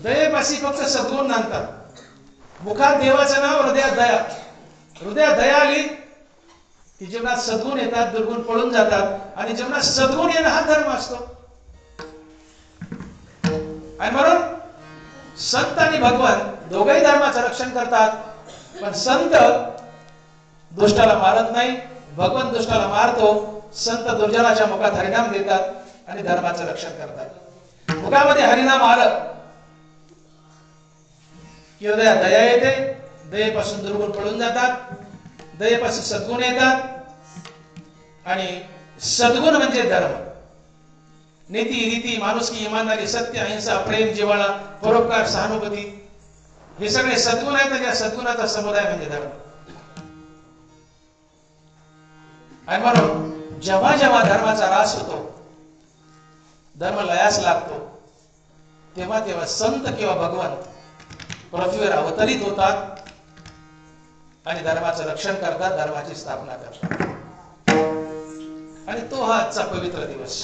दयेपाशी फक्त सद्गुण नांदतात. मुखात देवाचं नाव, हृदयात दया. हृदयात दया आली की जीवनात सद्गुण येतात, दुर्गुण पळून जातात. आणि जीवनात सद्गुण येणं हा धर्म असतो. आणि म्हणून संत आणि भगवान दोघेही धर्माचं रक्षण करतात. पण संत दुष्टाला मारत नाही, भगवान दुष्टाला मारतो. संत दुर्जनाच्या मुखात हरिनाम देतात आणि धर्माचं रक्षण करतात. मुखामध्ये हरिनाम आलं की हृदयात दया येते, दयेपासून दुर्गुण पळून जातात, दयेपासून सद्गुण येतात. आणि सद्गुण म्हणजे धर्म, नीती, रीती, माणुसकी, इमानदारी, सत्य, अहिंसा, प्रेम, जिव्हाळा, परोपकार, सहानुभूती, हे सगळे सद्गुण आहेत. या सद्गुणाचा समुदाय म्हणजे धर्म. आणि म्हणून जेव्हा जेव्हा धर्माचा ऱ्हास होतो, धर्म लयास लागतो, तेव्हा तेव्हा संत किंवा भगवान पृथ्वीवर अवतरित होतात आणि धर्माचं रक्षण करतात, धर्माची स्थापना करतात. आणि तो हा आजचा पवित्र दिवस.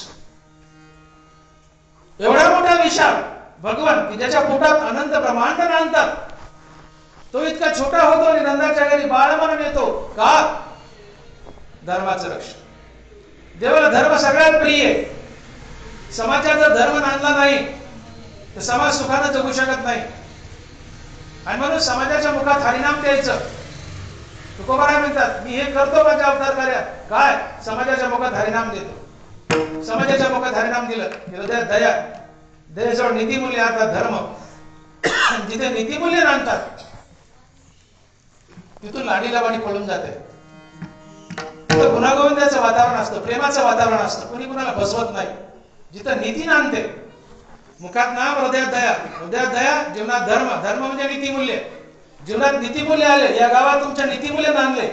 एवढा मोठा विशाल भगवान की ज्याच्या पोटात अनंत ब्रह्मांड नांदतात, तो इतका छोटा होतो आणि नंदाच्या घरी बाळ म्हणून येतो. का? धर्माचं रक्षण. देवाला धर्म सगळ्यात प्रिय आहे. समाजात जर धर्म नांदला नाही तर समाज सुखाने जगू शकत नाही. आणि म्हणून समाजाच्या मुखात हरिनाम द्यायचं. तुकोबाराय म्हणतात मी हे करतो माझ्या अवतार कार्यात. काय? समाजाच्या मुखात हरिनाम देतो. समाजाच्या मुखात हरिनाम दिलं हृदयात दया, दयेजवळ नीतिमूल्य अर्थात धर्म. जिथे नीतिमूल्य नांदतात तिथून लाडीला वाणी पळून जाते. तिथं गुणागोविंदाचं वातावरण असतं, प्रेमाचं वातावरण असतं, कोणी कुणाला फसवत नाही. जिथं नीती नांदते, मुखात नाम, हृदयात दया. हृदयात दया, जीवनात धर्म. धर्म म्हणजे नीतिमूल्य. जीवनात नीतिमूल्य आले, या गावात तुमच्या नीतिमूल्य नांदले.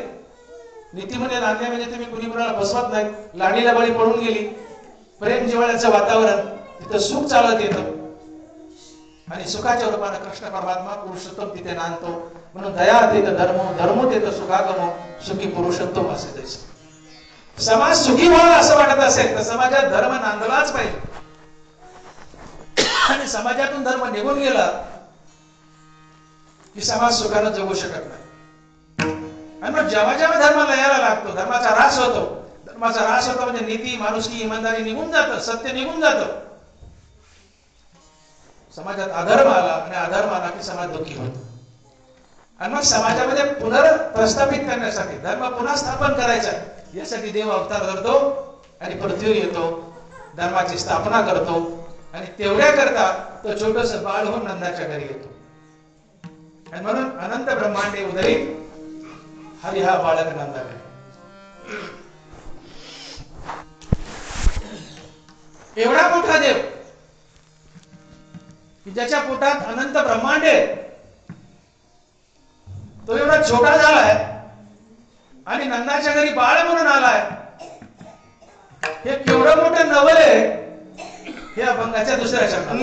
नीतिमूल्य नांदले म्हणजे तुम्ही कुणी कुणाला फसवत नाही, लाडीला बळी पडून गेली, प्रेम जिव्हाळ्याचं वातावरण, तिथं सुख चालत येतं. आणि सुखाच्या रूपाने कृष्ण परमात्मा पुरुषोत्तम तिथे नांदतो. म्हणून दया तेथ धर्म, धर्म तेथ सुखागम, सुखी पुरुषोत्तम असे जैसे. समाज सुखी व्हावा असं वाटत असेल तर समाजात धर्म नांदलाच पाहिजे. आणि समाजातून धर्म निघून गेला की समाज सुखाने जगू शकत नाही. आणि मग जेव्हा जेव्हा धर्म लयाला लागतो, धर्माचा ऱ्हास होतो. धर्माचा ऱ्हास होतो म्हणजे नीती, माणुसकी, इमानदारी निघून जातं, सत्य निघून जातं. समाजात अधर्म आला आणि अधर्म आला की समाज दुःखी होतो. आणि मग समाजामध्ये पुनर्प्रस्थापित करण्यासाठी, धर्म पुन्हा स्थापन करायचा, यासाठी देव अवतार धरतो आणि पृथ्वीवर येतो, धर्माची स्थापना करतो. आणि तेवढ्या करता तो छोटस बाळ होऊन नंदाच्या घरी येतो. आणि म्हणून अनंत ब्रह्मांडे उदरित हरी हा बाळक नंदाने. एवढा मोठा देव की ज्याच्या पोटात अनंत ब्रह्मांड आहे, तो एवढा छोटा झालाय आणि नंदाच्या घरी बाळ म्हणून आलाय. हे केवढं मोठं नवल आहे हे अभंगाच्या दुसऱ्या शब्दात.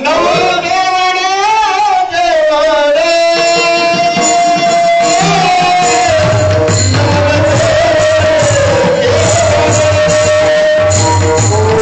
Oh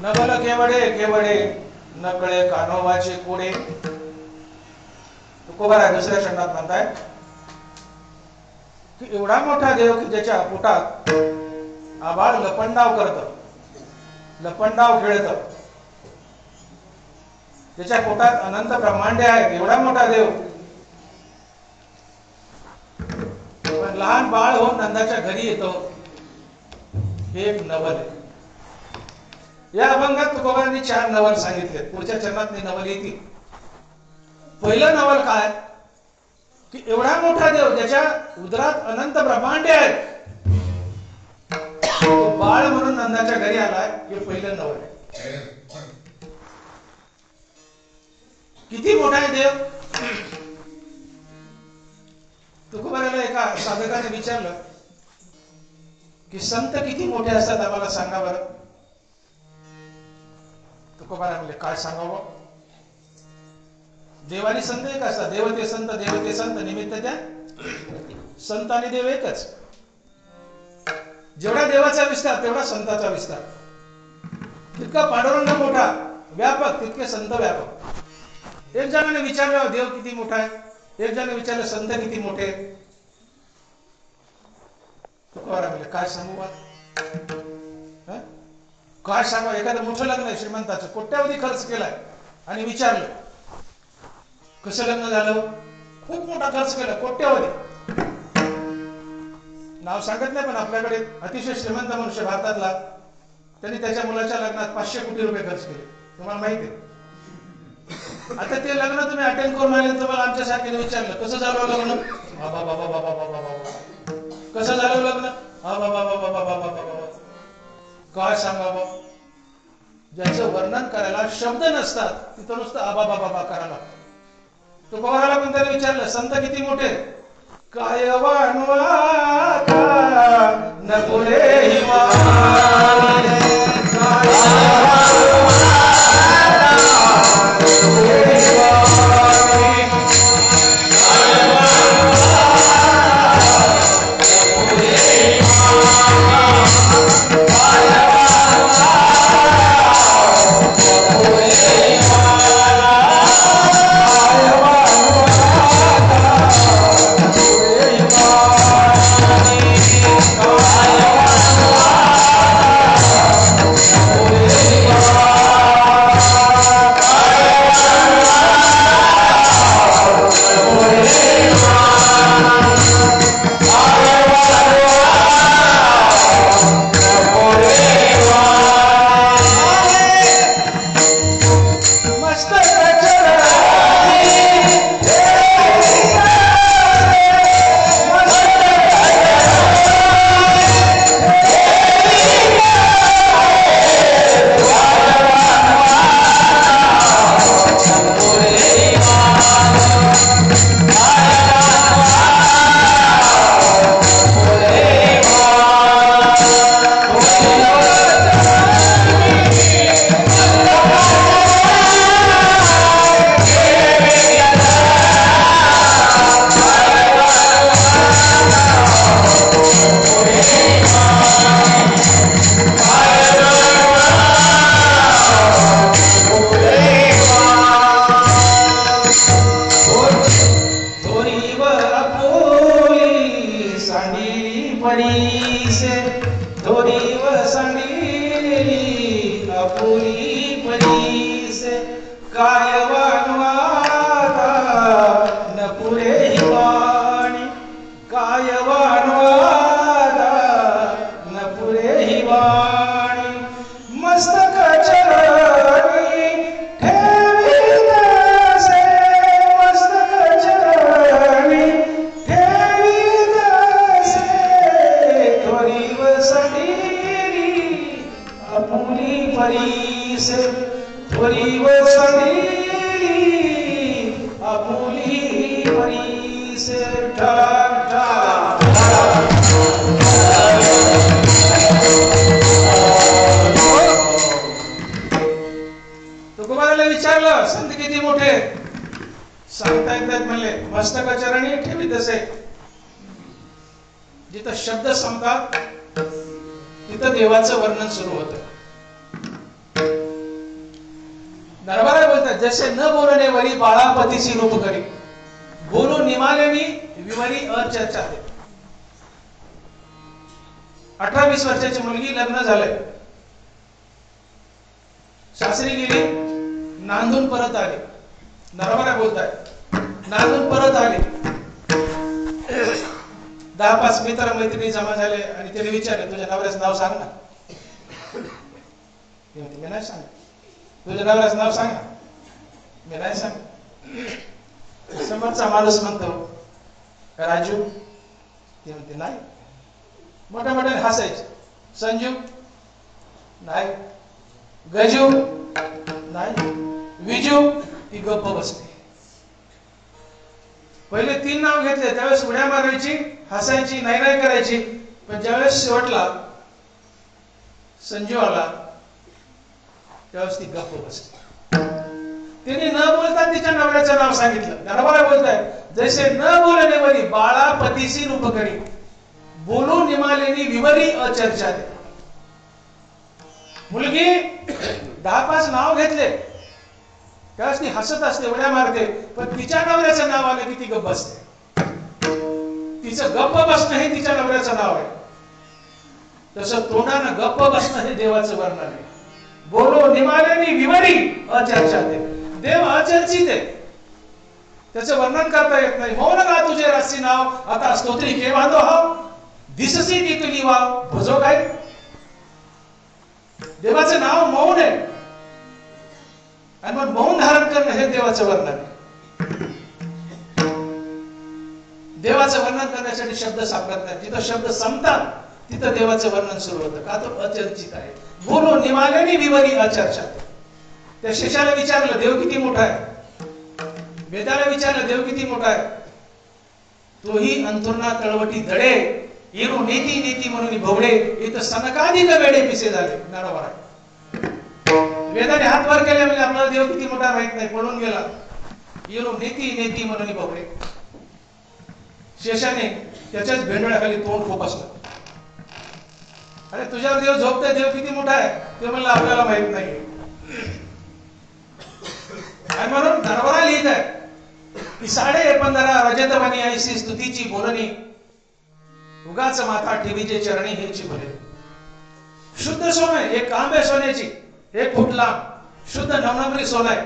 नवल केवडे केवडे नकळे कान्होबाचे कोडे. तुकोबारा दुसऱ्या शब्दात म्हणताय की एवढा मोठा देव की ज्याच्या पोटात आबाळ लपंडाव करत, लपंडाव खेळत, ज्याच्या पोटात अनंत ब्रह्मांडे आहेत, एवढा मोठा देव पण लहान बाळ होऊन नंदाच्या घरी येतो. हे एक नवल आहे. या अभंगात तुकोबांनी 4 नवल सांगितले. पुढच्या चरणात नवल येतील. पहिलं नवल काय की एवढा मोठा देव ज्याच्या उदरात अनंत ब्रह्मांडे आहेत, तो बाळ म्हणून नंदाच्या घरी आलाय. हे पहिलं नवल आहे. किती मोठा आहे देव. तुकोबाराला एका साधकाने विचारलं की संत किती मोठे असतात आम्हाला सांगा बरं. तुकोबारा म्हणले काय सांगावं. देवानी संत एक असतात. देवते संत, देवते संत, निमित्त त्या संत आणि देव एकच. जेवढा देवाचा विस्तार तेवढा संताचा विस्तार. तितका पांडुरंग मोठा व्यापक तितके संत व्यापक. एक जणाने विचारलं देव किती मोठा आहे, एक जणाने विचारलं संत किती मोठे. तुकोबारा म्हणले काय सांगू बा, काय सांगू. एखादं मोठं लग्न आहे श्रीमंताचं, कोट्यावधी खर्च केलाय आणि विचारलं कसं लग्न झालं, खूप मोठा खर्च केला कोट्यावधी. नाव सांगत नाही पण आपल्याकडे अतिशय श्रीमंत मनुष्य भारतातला, त्यांनी त्याच्या मुलाच्या लग्नात 500 कोटी रुपये खर्च केले. तुम्हाला माहिती आहे. आता ते लग्न तुम्ही अटेंड करून आले, तुम्हाला आमच्यासारखे विचारलं कसं झालं लग्न, बाबा बाबा बाबा बाबा बाबा कसं झालं लग्न, बाबा बाबा बाबा बाबा बाबा काय सांगावं. ज्याचं वर्णन करायला शब्द नसतात तिथं नुसतं आबा बाबा बाबा करायला. तुकोबाराला पण त्याने विचारलं संत किती मोठे, काय वानवाता न पुढे हिमालय, तुकोबाराला विचारलं संत किती मोठे, सांगता येतात म्हणले मस्तकाचरणी ठेवी तसे. जिथं शब्द संपतात तिथं देवाचं वर्णन सुरू होतं. नरवरा बोलतात जसे न बोलणे वरी बाळापतीची रूप करी, बोलू निमालेनी विवरी अचर्चा आहे. 18-20 वर्षाची मुलगी, लग्न झालंय, सासरी गेली, नांदून परत आली. नरवरा बोलताय नांदून परत आली. 10-5 मित्र मैत्रिणी जमा झाले आणि त्याने विचारले तुझ्या नवऱ्याचं नाव सांग ना. मी नाही सांग. तुझ्या नवऱ्याचं नाव सांग ना. मी नाही सांग. समोरचा माणूस म्हणतो राजू, ते म्हणते नाही. मोठ्या मोठ्याने हसायचे. संजू नाही. गजू नाही. विजू, ती गप्प बसते. पहिले 3 नाव घेतले त्यावेळेस उड्या मारायची, हसायची, नाही नाही करायची. पण ज्यावेळेस शेवटला संजू आला त्यावेळेस ती गप्प बसली. तिने न बोलता तिच्या नवऱ्याचं नाव सांगितलं. नरवरा बोलताय जैसे न बोलणे वरी बाळापतीची रूप करी, बोलू निमालेनी विवरी अचर्चा दे. मुलगी 10-5 नाव घेतले त्यावेळेस ती हसत असते, उड्या मारते. पण तिच्या नवऱ्याचं नाव आलं की ती गप्प बसते. तिचं गप्प बसणं हे तिच्या नवऱ्याचं नाव आहे. तसं तोंडानं गप्प बसणं हे देवाचं वर्णन आहे. बोलो निमालेनी विवरी अचर्चा दे. देव अचर्चित आहे, त्याचं वर्णन करता येत नाही. मौन गा तुझे रासी नाव, आता स्तोत्री के बांधो हाव, दिससी ती तुली वाव भजो काय. देवाचं नाव मौन आहे आणि मग मौन धारण करणं हे देवाचं वर्णन आहे. देवाचं वर्णन करण्यासाठी शब्द सापडत नाही. जिथं शब्द संपतात तिथं देवाचं वर्णन सुरू होतं. का तो अचर्चित आहे. बोलो निमालेनी विवरी अचर्चा. त्या शिष्याला विचारलं देव किती मोठा आहे. वेदाला विचारलं देव किती मोठा आहे. तोही अंतुर्ना तळवटी दडे, येरू नेती नेती म्हणून भोवडे, इथं सनकाधिक वेडे पिसे झाले. नरवरा वेदाने हात वर केले म्हणजे आपल्याला देव किती मोठा माहित नाही, पळून गेला. येरू नेती नेती म्हणून भोवडे. शेषाने त्याच्याच भेंडोळ्याखाली तोंड खोपसलं. अरे तुझ्यावर देव झोपतोय, देव किती मोठा आहे ते म्हणलं आपल्याला माहित नाही. आणि म्हणून नरवरा लिहित आहे की 15.5 रजतमणी ऐसी स्तुतीची बोलणी, उगाच माथा ठेवीचे चरणी हेची भले. शुद्ध सोनं आहे, एक आंबे सोन्याची, 1 फूट लांब शुद्ध नवनवरी सोनं आहे.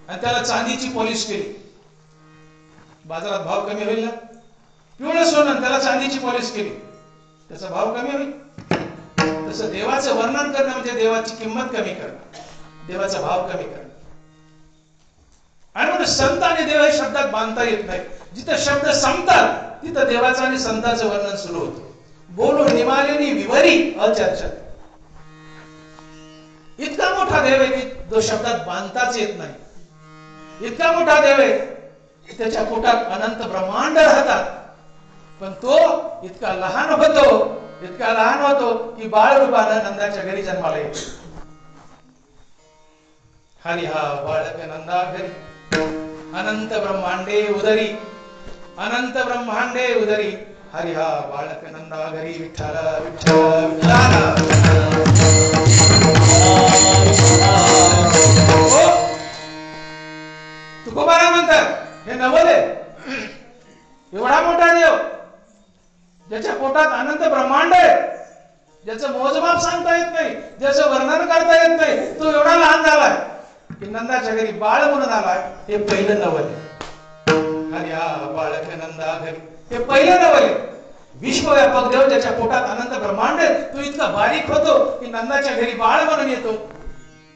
आणि त्याला चांदीची पॉलिश केली. बाजारात भाव कमी होईल ना. पिवळं सोनं त्याला चांदीची पॉलिश केली, त्याचा भाव कमी होईल. तसं देवाचं वर्णन करणं म्हणजे देवाची किंमत कमी करणं, देवाचा भाव कमी करणं. आणि म्हणून संत आणि देव हे शब्दात बांधता येत नाही. जिथं शब्द संपतात तिथं देवाचं आणि संतांचं वर्णन सुरू होतं. बोलो निमालेनी विवरी अचर्चा. इतका मोठा देव आहे की जो शब्दात बांधताच येत नाही. इतका मोठा देव आहे त्याच्या पोटात अनंत ब्रह्मांड राहतात. पण तो इतका लहान होतो की बाळ रूपानं नंदाच्या घरी जन्माला येतो. हरी हा बाळक नंदा घरी, अनंत ब्रह्मांडे उदरी, अनंत ब्रह्मांडे उदरी, हरी हा बाळक नंदा घरी. विठ्ठल विठ्ठल विठ्ठल. तुकोबारा म्हणतात हे नवल आहे. एवढा मोठा देव ज्याच्या पोटात अनंत ब्रह्मांड आहे, ज्याचं मोजमाप सांगता येत नाही, ज्याचं वर्णन करता येत नाही, तो एवढा लहान झालाय की नंदाच्या घरी बाळ म्हणून आलाय. हे पहिलं नवल आहे. हरी हा बाळक नंदा घरी, हे पहिलं नवल आहे. विश्वव्यापक देव ज्याच्या पोटात अनंत ब्रह्मांड आहे, तो इतका बारीक होतो की नंदाच्या घरी बाळ म्हणून येतो.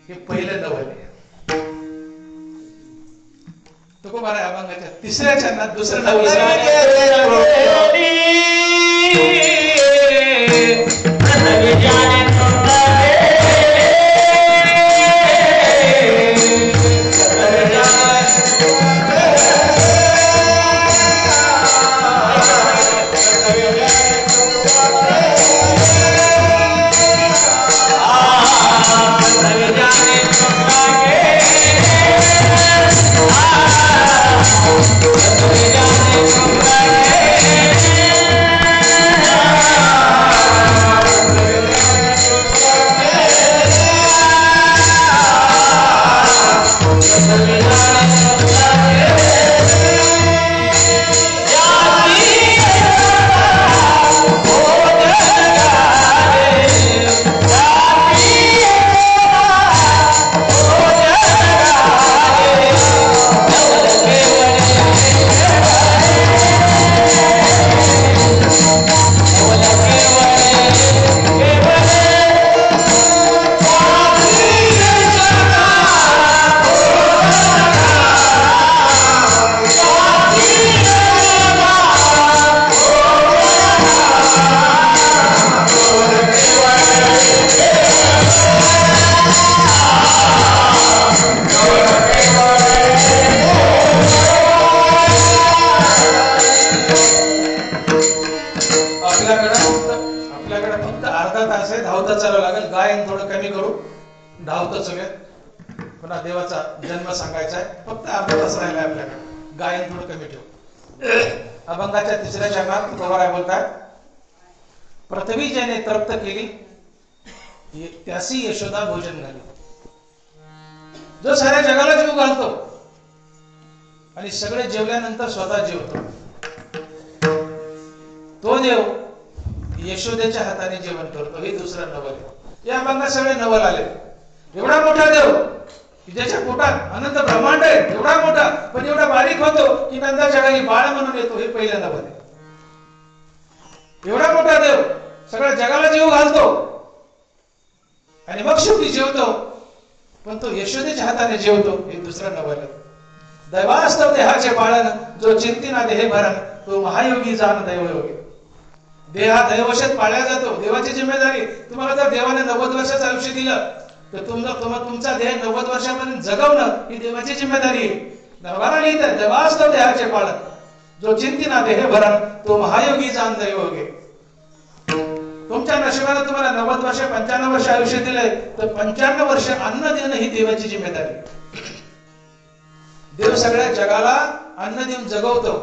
हे पहिलं नवल आहे. तुकोबारा अभंगाच्या 3ऱ्या चरणात दुसरं नवल गायन थोडं कमी करू, धावतं सगळं. पुन्हा देवाचा जन्म सांगायचा आहे, फक्त अर्धा तास राहिला आपल्याकडे. गायन थोडं कमी ठेवू. अभंगाच्या तिसऱ्या चरणात तुकोबाराय बोलतात, पृथ्वी ज्याने तृप्त केली त्यासी यशोदा भोजन घाली. जो साऱ्या जगाला जीव घालतो आणि सगळे जेवल्यानंतर स्वतः जेवतो, तो देव यशोदेच्या हाताने जेवण करतो. हे दुसरं नवल आहे. या अभंगात सगळे नवल आले. एवढा मोठा देव की ज्याच्या पोटात अनंत ब्रह्मांड आहे, एवढा मोठा, पण एवढा बारीक होतो की नंतर जगाला बाळ म्हणून येतो. हे पहिलं नवल आहे. एवढा मोठा देव सगळ्या जगाला जीव घालतो आणि मग शेवटी जेवतो, पण तो यशोदेच्या हाताने जेवतो. हे दुसरं नवल आहे. दैवास्तव देहाचे पाळन, जो चिंतिना देहे भरण, तो महायोगी जाण दैवयोगी. देहा दैवशत पाळला जातो. देवाची जिम्मेदारी. तुम्हाला जर देवाने 90 वर्षाचं आयुष्य दिलं तर तुमचा देह 90 वर्षापर्यंत जगवणं ही देवाची जिम्मेदारी आहे. दरबारा लिहितं, दैवास्तव देहाचे पाळन, जो चिंतिना देहे भरण, तो महायोगी जाण दैवयोगी. तुमच्या नशिबाने तुम्हाला 90 वर्ष 95 वर्ष आयुष्य दिलंय तर 95 वर्ष अन्न देणं ही देवाची जिम्मेदारी. देव सगळ्या जगाला अन्न देऊन जगवतो,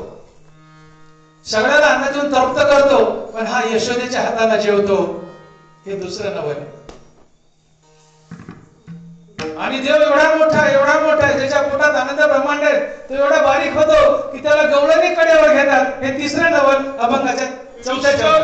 सगळ्याला अन्न देऊन तृप्त करतो, पण हा यशोदेच्या हाताला जेवतो. हे दुसरं नवल आहे. आणि देव एवढा मोठा आहे, ज्याच्या पोटात आनंद ब्रह्मांड आहे, तो एवढा बारीक होतो की त्याला गवळणी कडेवर घेतात. हे तिसरं नवल अभंगाच्या चौथ्या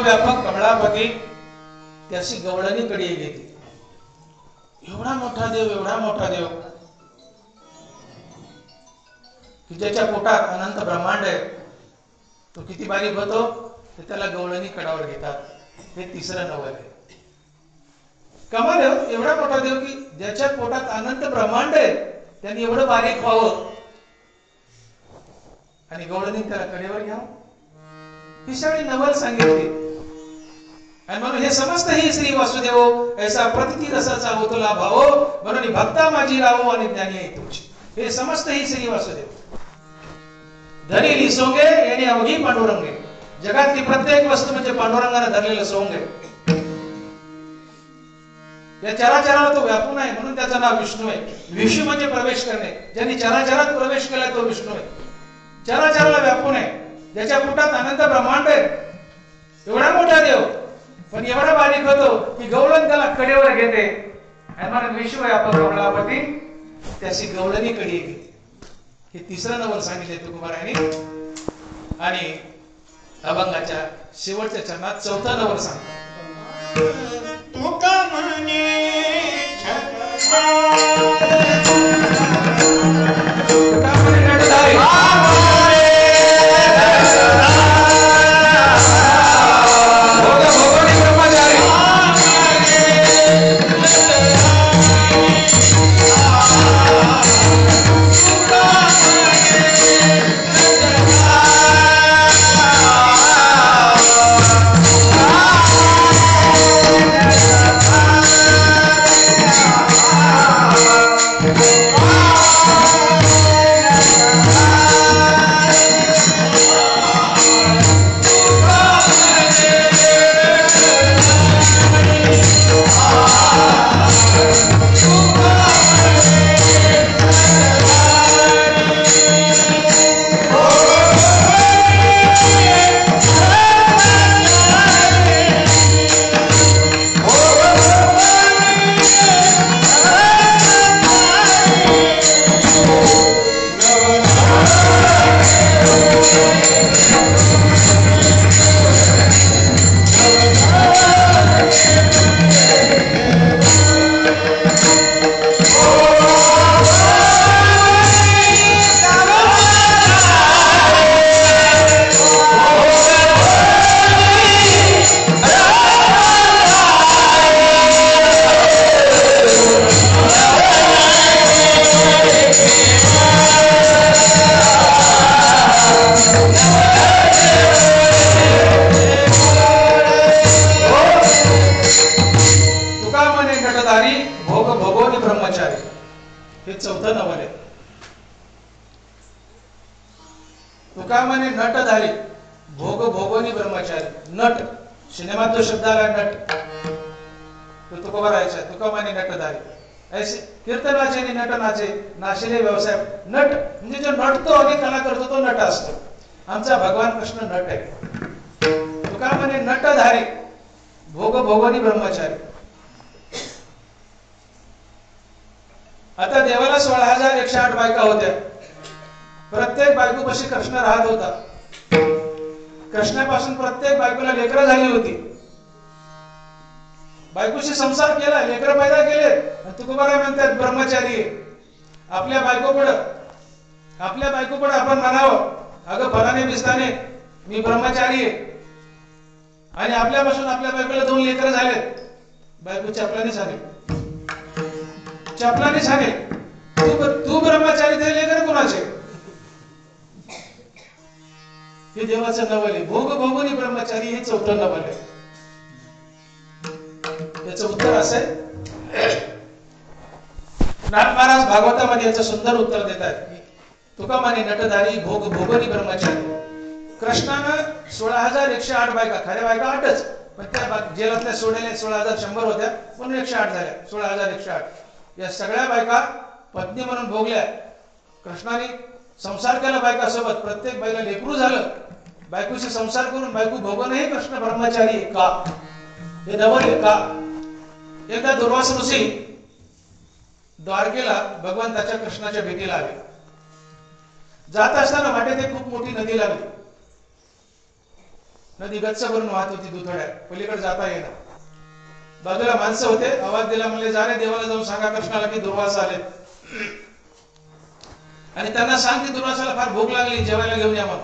व्यापक कमळापती, त्याशी गवळणी कडी घेते. एवढा मोठा देव की ज्याच्या पोटात अनंत ब्रह्मांड आहे, तो किती बारीक होतो ते त्याला गवळणी कडावर घेतात. हे तिसरं नवल आहे. कमाल आहे. एवढा मोठा देव की ज्याच्या पोटात अनंत ब्रह्मांड आहे, त्यांनी एवढं बारीक व्हावं आणि गवळणी त्याला कडेवर घ्यावं. ही सगळी नवल सांगितली. आणि म्हणून हे समस्त ही श्री वासुदेव ऐसा प्रतिती रसाचा होतला भावो, म्हणून भक्ता माझी राहो आणि ज्ञानी आहे तुझी. हे समस्त ही श्री वासुदेव धरिली सोंगे याने अवघी पांडुरंगे. जगातली प्रत्येक वस्तू म्हणजे पांडुरंगाने धरलेलं सोंग आहे. या चराचराला तो व्यापून आहे, म्हणून त्याचं नाव विष्णू आहे. विष्णू म्हणजे प्रवेश करणे. ज्यांनी चराचरात प्रवेश केला तो विष्णू आहे. चराचराला व्यापून आहे, ज्याच्या पोटात अनंत ब्रह्मांड आहे. एवढा मोठा देव पण एवढा बारीक होतो की गवळण त्याला कडेवर घेते. आणि म्हणून विश्व व्यापक कमलापती त्याची गवळणी कडी घेते. हे तिसरं नवल सांगितले तुकोबारायांनी. आणि अभंगाच्या शेवटच्या चरणात चौथा नवल सांगतो. तुका म्हणे तुका म्हणे नटधारी भोग भोगोनी ब्रह्मचारी. नट सिनेमात जो शब्द आला नट तो तुकोबा राहायचा. तुका म्हणे नटधारी ऐसे कीर्तन नाचे आणि नट नाचे नाशिले व्यवसाय. नट म्हणजे जो नटतो आणि कला करतो तो नट असतो. आमचा भगवान कृष्ण नट आहे. तुका म्हणे नटधारी भोग भोगोनी ब्रह्मचारी. आता देवाला 16,108 बायका होत्या. प्रत्येक बायकोपाशी कृष्ण राहत होता. कृष्णापासून प्रत्येक बायकोला लेकरं झाली होती. बायकोशी संसार केला, लेकरं पैदा केले. तुकोबाराय म्हणतात ब्रह्मचारी. आपल्या बायकोपुढे आपण म्हणावं अगं फलाने बिस्ताने मी ब्रह्मचारी आहे. आणि आपल्यापासून आपल्या बायकोला 2 लेकरं झालेत. बायको चपलाने सांगेल तू ब्रह्मचारी. ते लेकर कोणाचे? हे देवाचं नवल आहे. भोग भोगोनी ब्रह्मचारी हे 4थं नवल आहे. याचं उत्तर असं आहे. नाथ महाराज भागवतामध्ये याचं सुंदर उत्तर देतात. तुका म्हणे नटधारी भोग भोगोनी ब्रह्मचारी. कृष्णानं 16,108 बायका, खऱ्या बायका 8च, पण त्या जेलातल्या सोडलेल्या 16,100 होत्या म्हणून 108 झाल्या. 16,108 या सगळ्या बायका पत्नी म्हणून भोगल्या. कृष्णाने संसार केला बायकासोबत. प्रत्येक बाईला लेकरू झालं. बायकोशी संसार करून बायको भोगूनही कृष्ण ब्रह्मचारी का? हे नवल आहे का? एकदा दुर्वास ऋषी द्वारकेला भगवंताच्या कृष्णाच्या भेटीला आले. जात असताना वाटेत एक खूप मोठी नदी लागली. नदी गच्च भरून वाहत होती दुथड्या. पलीकडे जाता येणार. बाजूला माणसं होते. आवाज दिला, म्हणले जा रे देवाला जाऊन सांगा कृष्णाला की दुर्वास आले. आणि त्यांना सांग की दुर्वासाला फार भूक लागली, जेवायला घेऊन या. मग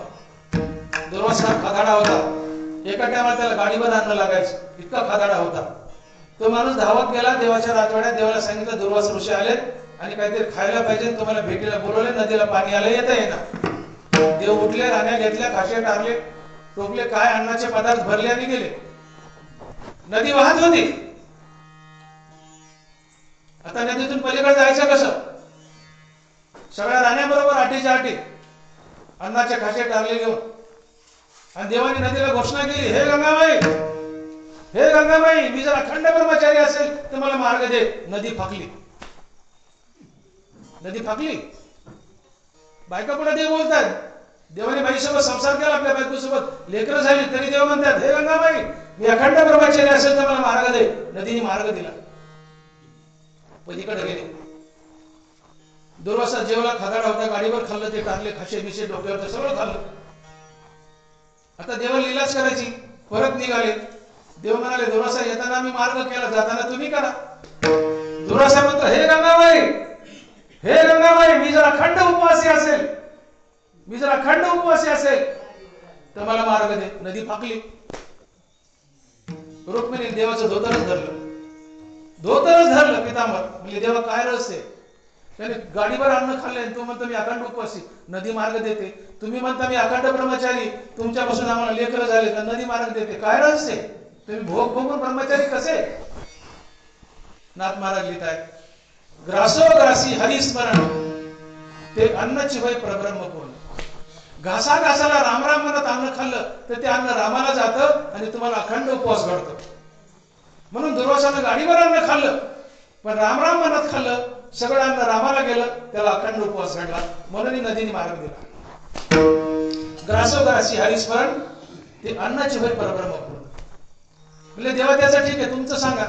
दुर्वास हा खादाडा होता. एका टायमाला त्याला गाडीवर आणणं लागायचं, इतका खादाडा होता. तो माणूस धावत गेला देवाच्या राजवाड्यात. देवाला सांगितलं दुर्वास ऋषी आलेत आणि काहीतरी खायला पाहिजे, तुम्हाला भेटीला बोलवले, नदीला पाणी आलं, येता येणार. देव उठले, राण्या घेतल्या, खाशे टारले, टोपले, काय अन्नाचे पदार्थ भरले आणि गेले. नदी वाहत होती. आता नदीतून पलीकडे जायचं कसं? सगळ्या राण्याबरोबर आठीच्या आठी अन्नाचे खाशे टारले घेऊन. आणि देवाने नदीला घोषणा केली, हे गंगाबाई, मी जर अखंड ब्रह्मचारी असेल तर मला मार्ग दे. नदी फाकली. बायका पुढे देव बोलतात. देवाने बाईसोबत संसार केला, आपल्या बायकोसोबत लेकरं झाली, तरी देव म्हणतात हे गंगाबाई, मी अखंड ब्रह्मचारी असेल तर मला मार्ग दे. नदीने मार्ग दिला. पलीकडे गेले. दुर्वासा जेवला, खादाडा होता, गाडीवर खाल्लं, ते टारले, खाशे बिशे डोक्यावर सगळं खाल्लं. आता देवाला लीलाच करायची. परत निघाले. देव म्हणाले दुर्वासा येताना मी मार्ग केला, जाताना तुम्ही करा. दुर्वासा म्हणतो हे गंगाबाई, मी जर अखंड उपवासी असेल तर मला मार्ग दे. नदी फाकली. रुक्मिणी देवाचं धोतरच धरलं पितांबर. म्हणजे देवा काय रहस्य? त्याने गाडीवर अन्न खाल्ले, तू म्हणतो मी अखंड उपवासी, नदी मार्ग देते. तुम्ही म्हणता मी अखंड ब्रह्मचारी, तुमच्यापासून आम्हाला लेकरं झाले तर नदी मार्ग देते. काय रहस्य? तुम्ही भोग भोगून ब्रह्मचारी कसे? नाथ महाराज लिहिताय, ग्रासोग्रासी हरिस्मरण ते अन्नची वय प्रब्रह्म पूर्ण. घासा घासाला राम राम म्हणत अन्न खाल्लं तर ते अन्न रामाला जातं आणि तुम्हाला अखंड उपवास घडतो. म्हणून दुर्वासानं गाडीवर अन्न खाल्लं, पण राम राम म्हणत खाल्लं, सगळं अन्न रामाला गेलं, त्याला अखंड उपवास घडला. म्हणून नदीने मार्ग दिला. ग्रासोग्रासी हरिस्मरण ते अन्नाची वय परब्रह्म पूर्ण. म्हणजे देवा त्याचं ठीक आहे, तुमचं सांगा.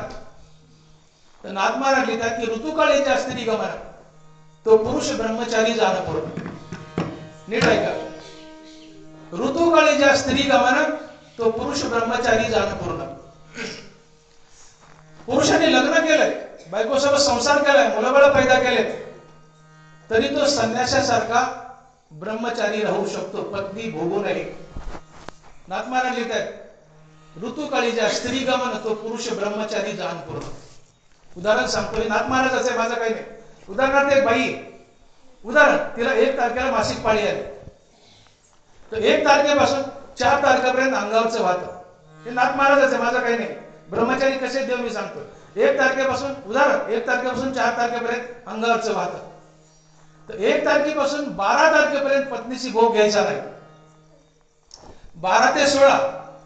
तर नाथ महाराज लिहितात की ऋतुकाळी ज्या स्त्री गमना तो पुरुष ब्रह्मचारी जाणं पूर्ण. नीट ऐका. ऋतुकाळी ज्या स्त्री गमना तो पुरुष ब्रह्मचारी जाणं पूर्ण. पुरुषाने लग्न केलंय, बायकोसोबत संसार केलाय, मुलंबाळ पैदा केले, तरी तो संन्यासासारखा ब्रह्मचारी राहू शकतो, पत्नी भोगू नये. नाथ महाराज लिहितात ऋतुकाळी ज्या स्त्री गमन तो पुरुष ब्रह्मचारी जाण पूर्ण. उदाहरण सांगतोय, नाथ महाराजाचे, माझं काही नाही. उदाहरणार्थ एक बाई, उदाहरण, तिला 1 तारखेला मासिक पाळी आली, तर 1 तारखेपासून 4 तारखेपर्यंत अंगावरचं वाहतं. हे नाथ महाराजाचे, माझं काही नाही. ब्रह्मचारी कसे देव मी सांगतो. 1 तारखेपासून, उदाहरण, 1 तारखेपासून 4 तारखेपर्यंत अंगावरचं वाहतं. तर 1 तारखेपासून 12 तारखेपर्यंत पत्नीशी भोग घ्यायचा नाही. 12 ते 16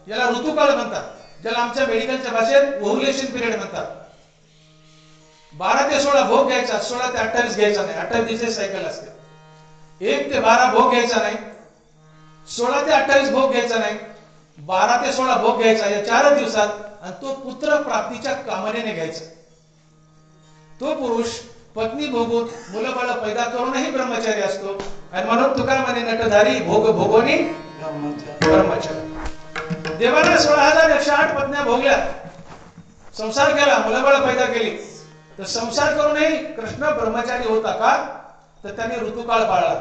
याला ऋतुकाळ म्हणतात, ज्याला आमच्या मेडिकलच्या भाषेत ओव्हुलेशन पिरियड म्हणतात. 12 ते 16 भोग घ्यायचा, 16 ते 28 घ्यायचा नाही, 28 दिवसाची सायकल असते. 1 ते 12 भोग घ्यायचा नाही, 16 ते 28 भोग घ्यायचा नाही, 12 ते 16 भोग घ्यायचा या 4 दिवसात, आणि तो पुत्र प्राप्तीच्या कामनेने घ्यायचा. तो पुरुष पत्नी भोगून मुलं बाळ पैदा करूनही ब्रह्मचारी असतो. आणि म्हणून तुकाराम म्हणे नटधारी भोग भोगोनी ब्रह्मचारी. देवाने 16,108 पत्न्या भोगल्या, संसार केला, मुलं बाळ पैदा केली, तर संसार करूनही कृष्ण ब्रह्मचारी होता का? तर त्याने ऋतुकाळ पाळला.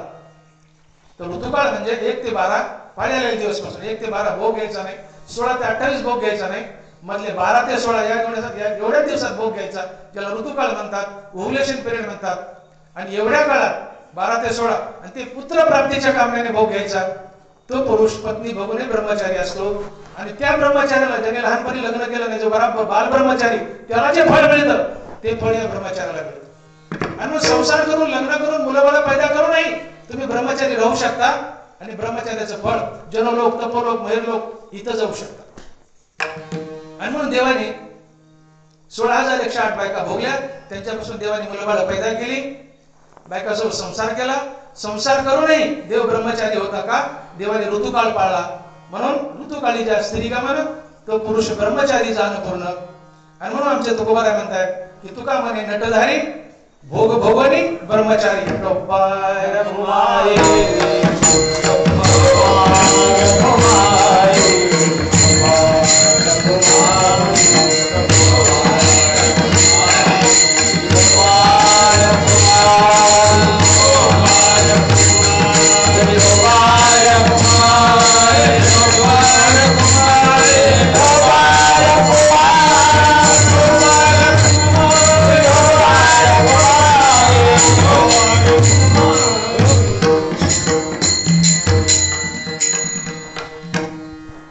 तर ऋतुकाळ म्हणजे 1 ते 12 पाळलेल्या दिवसपासून 1 ते 12 भोग घ्यायचा नाही, 16 ते 28 भोग घ्यायचा नाही, मधले 12 ते 16 एवढ्या दिवसात भोग घ्यायचा, ज्याला ऋतुकाळ म्हणतात, ओव्हुलेशन पिरियड म्हणतात. आणि एवढ्या काळात 12 ते 16 आणि ते पुत्र प्राप्तीच्या कामनेने भोग घ्यायचा. तो पुरुष पत्नी भोगून ब्रह्मचारी असतो. आणि त्या ब्रह्मचार्याला ज्याने लहानपणी लग्न केलं नाही, जो बाल ब्रह्मचारी, त्याला जे फळ मिळतं ते फळ या ब्रह्मचार्याला मिळतं. आणि मग संसार करून लग्न करून मुलं बाळ पैदा करूनही तुम्ही ब्रह्मचारी राहू शकता. आणि ब्रह्मचार्याचं फळ जनलोक, तपोलोक, महेरलोक इथं जाऊ शकता. आणि म्हणून देवाने 16,108 बायका भोगल्या, त्यांच्यापासून देवाने मुलं बाळ पैदा केली, बायकासोबत संसार केला. संसार करूनही देव ब्रह्मचारी होता का? देवाने ऋतुकाळ पाळला. म्हणून ऋतुकाळी ज्या स्त्री कामानं तो पुरुष ब्रह्मचारी जाणं पूर्ण. आणि म्हणून आमचे तुकोबाराय म्हणतायत की तुका म्हणे नटधारी भोग भोगोनी ब्रह्मचारी.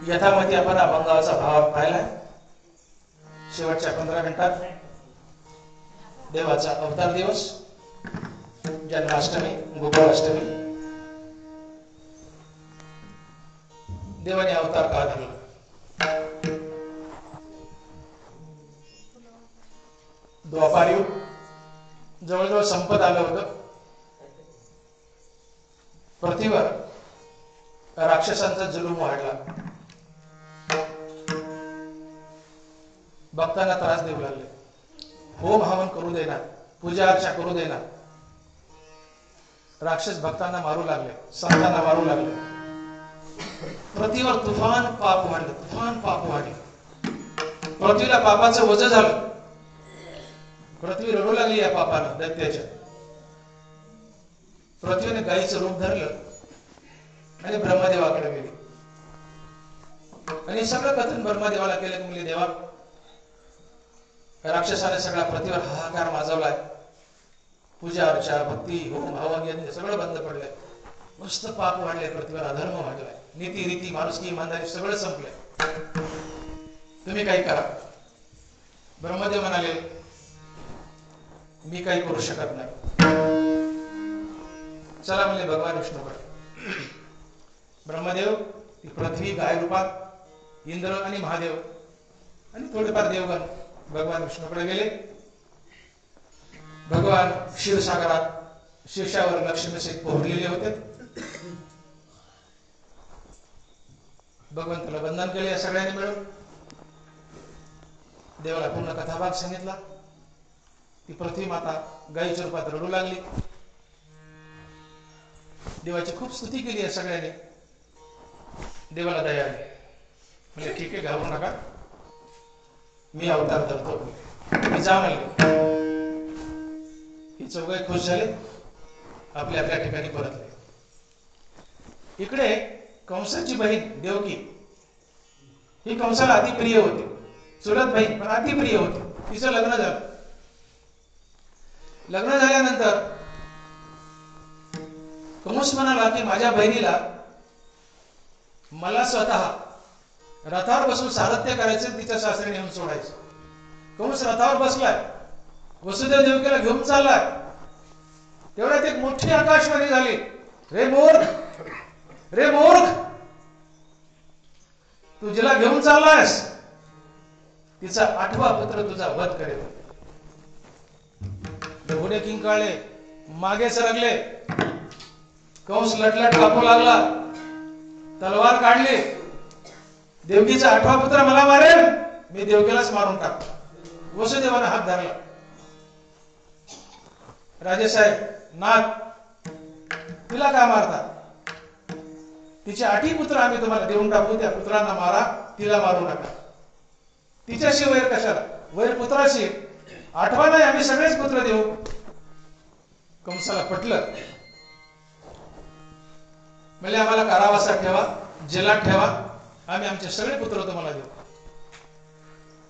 यथामती आपण अभंगाचा भाव पाहिला. शेवटच्या 15 मिनिटात देवाचा अवतार दिवस, जन्माष्टमी, गोकुळाष्टमी, देवाने अवतार का धरला, द्वापार युग जवळजवळ संपत आलं होतं. पृथ्वीवर राक्षसांचा जुलूम वाढला, भक्तांना त्रास देऊ लागले, होम हवन करू देणार, पूजा अर्चा करू देणार, राक्षस भक्तांना मारू लागले, संतांना मारू लागले. पृथ्वीवर तुफान पाप वाढलं, तुफान पाप वाढलं. पृथ्वीला पापाचं ओझं झालं. पृथ्वी रडू लागली या पापानं, दैत्याच्या. पृथ्वीने गायीचं रूप धरलं आणि ब्रह्मदेवाकडे गेली. आणि सगळं कथन ब्रह्मदेवाला केलं की मुली देवा, राक्षसाने सगळा पृथ्वीवर हाहाकार माजवलाय, पूजा अर्चा, भक्ती, होम हवन यज्ञ सगळं बंद पडलंय, मस्त पाप वाढले, पृथ्वीवर अधर्म वाढलाय, नीती रीती माणुसकी इमानदारी सगळं संपलंय, तुम्ही काही करा. ब्रह्मदेव म्हणाले मी काही करू शकत नाही. चला म्हणले भगवान विष्णूकडे. ब्रह्मदेव ती पृथ्वी गाय रूपात, इंद्र आणि महादेव आणि थोडेफार देवगण भगवान विष्णूकडे गेले. भगवान क्षीरसागरात शीर्षावर लक्ष्मीसहित पोहरलेले होते. भगवंताला वंदन केले या सगळ्यांनी मिळून. देवाला पूर्ण कथाभाग सांगितला. ती पृथ्वी माता गायीच्या रूपात रडू लागली. देवाची खूप स्तुती केली या सगळ्यांनी. देवाला दया आली. म्हणजे ठीक आहे, घाबरू नका, मी अवतार धरतो, मी जा म्हणले. ही चौघे खुश झाले, आपल्या आपल्या ठिकाणी परतले. इकडे कंसाची बहीण देवकी ही कंसाला अतिप्रिय होती, चुलत बहीण पण अतिप्रिय होती. तिचं लग्न झालं. लग्न झाल्यानंतर कंस म्हणाला की माझ्या बहिणीला मला स्वतः रथावर बसून सारथ्य करायचं, तिच्या सासरी नेऊन सोडायचं. कंस रथावर बसलाय, वसुदेव देवकीला घेऊन चाललाय. तेवढ्यात एक मोठी आकाशवाणी झाली, रे मूर्ख, रे मूर्ख, तू जिला घेऊन चाललास तिचा 8वा पुत्र तुझा वध करेल. घोडे किंकाळले, मागे सरकले, कंस लटलट कापू लागला, तलवार काढली. देवकीचा 8वा पुत्र मला मारेल, मी देवकीलाच मारून टाकतो. वसुदेवाने हात धरला. राजेसाहेब, नाथ, तिला का मारता? तिचे 8ही पुत्र आम्ही तुम्हाला देऊन टाकू. त्या पुत्रांना मारा, तिला मारू नका. तिच्याशी वैर कशाला? वैर पुत्राशी. 8वा नाही, आम्ही सगळेच पुत्र देऊ. कंसाला पटलं. म्हणजे आम्हाला कारावासात ठेवा, जेलात ठेवा, आम्ही आमचे सगळे पुत्र तुम्हाला देऊ.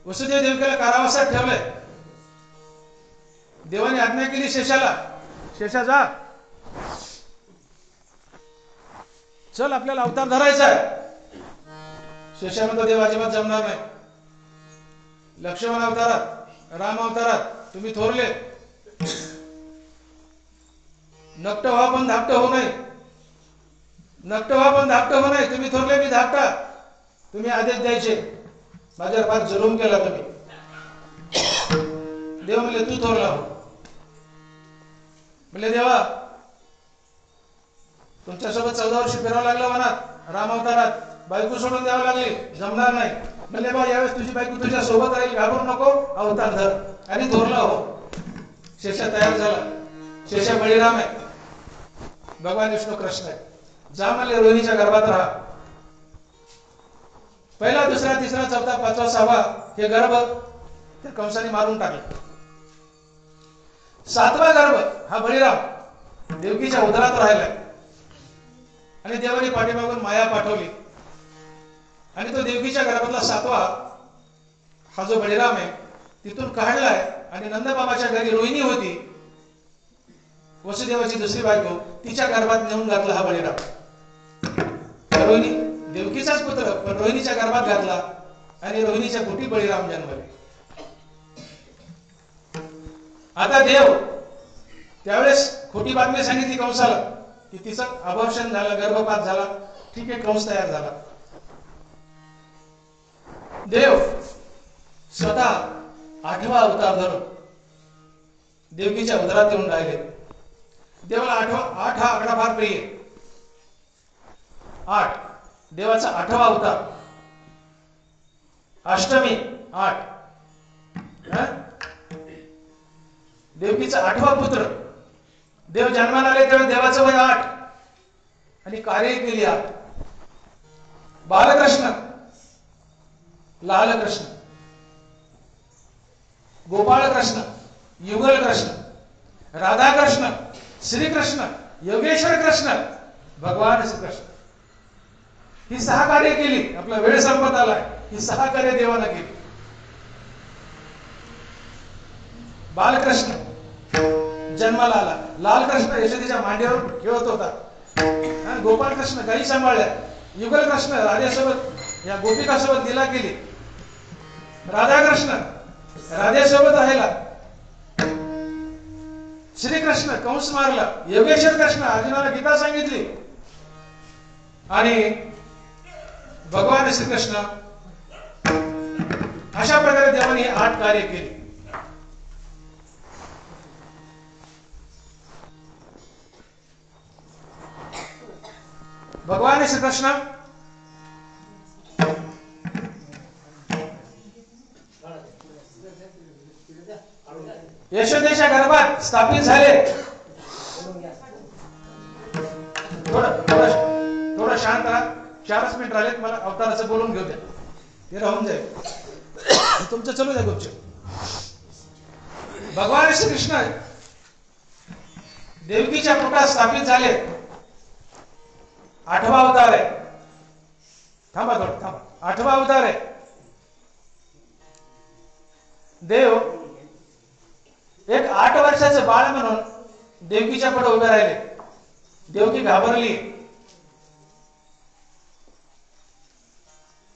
वसुदेव देवकीला कारावासात ठेवलंय. देवाने आज्ञा केली शेषाला, शेषा जा, चल आपल्याला अवतार धरायचा आहे. शेषा म्हणतो देव अजिबात जमणार नाही. लक्ष्मण अवतारात, राम अवतारात तुम्ही थोरले, नकट व्हा पण धाकट होऊ नये, नकट व्हा पण धाकट होऊ नये. तुम्ही थोरले, मी धाकटा. तुम्ही आदेश द्यायचे. माझ्यावर फार जुलूम केला तुम्ही. देव म्हणले तू थोरला हो. म्हणले देवा तुमच्यासोबत 14 वर्ष फिरावं लागलं मनात. राम अवतारात बायको सोडून द्यावं लागली, जमणार नाही. म्हणले बा यावेळेस तुझी बायको तुझ्या सोबत राहील, घाबरू नको, अवतार धर. आणि थोरला हो. शेषा तयार झाला. शेषा बळीराम आहे, भगवान विष्णू कृष्ण आहे. जा म्हणले रोहिणीच्या गर्भात राहा. पहिला, दुसरा, तिसरा, चौथा, 5वा, 6वा हे गर्भ त्या कंसाने मारून टाकले. 7वा गर्भ हा बळीराम देवकीच्या उदरात राहिलाय. आणि देवाने पाठीमागून माया पाठवली आणि तो देवकीच्या गर्भातला 7वा हा जो बळीराम आहे तिथून काढलाय. आणि नंदबाबाच्या घरी रोहिणी होती, वसुदेवाची दुसरी बायको, तिच्या गर्भात नेऊन घातला हा बळीराम. रोहिणी देवकीचाच पुत्र, पण रोहिणीच्या गर्भात घातला आणि रोहिणीच्या पोटी बळीराम जन्मले. आता देव त्यावेळेस खोटी बातमी सांगितली कंसाला की तिचं अबॉर्शन झालं, गर्भपात झाला. ठीक आहे, कंस तयार झाला. देव स्वतः 8वा अवतार धरून देवकीच्या उदरात येऊन राहिले. देवाला 8 हा आकडा फार प्रिय. 8 देवाचा 8वा अवतार. अष्टमी 8. देवकीचा 8वा पुत्र. देव जन्माला आले तेव्हा देवाचं वय 8 आणि कार्य केली 8. बालकृष्ण, लालकृष्ण, गोपाळ कृष्ण, युगल कृष्ण, राधाकृष्ण, श्रीकृष्ण, योगेश्वर कृष्ण, भगवान श्रीकृष्ण. ही 6 कार्य केली. आपला वेळ संपत आलाय. ही 6 कार्य देवानं केली. बालकृष्ण जन्माला आला. लालकृष्ण यशोदेच्या मांडीवर खेळत होता. गोपाळ कृष्ण गाई सांभाळल्या. युगल कृष्ण राधेसोबत या गोपिकासोबत लीला केली. राधाकृष्ण राधेसोबत राहिला. श्रीकृष्ण कंस मारला. योगेश्वर कृष्ण अर्जुनाला गीता सांगितली. आणि भगवान श्रीकृष्ण. अशा प्रकारे देवाने 8 कार्य केली. भगवान श्रीकृष्ण यशोदेच्या गर्भात स्थापित झाले. थोडं शांत राहा. 4च मिनिट राहिलेत. मला अवताराचं बोलून घेऊ द्या. ते राहून जाईल. तुमचं चलू द्या गुपचूप. भगवान श्रीकृष्ण देवकीच्या पोटात स्थापित झाले. 8वा अवतार आहे. थांबा थोडं थांबा. 8वा अवतार आहे. देव एक 8 वर्षाचं बाळ म्हणून देवकीच्या पुढे उभे राहिले. देवकी घाबरली.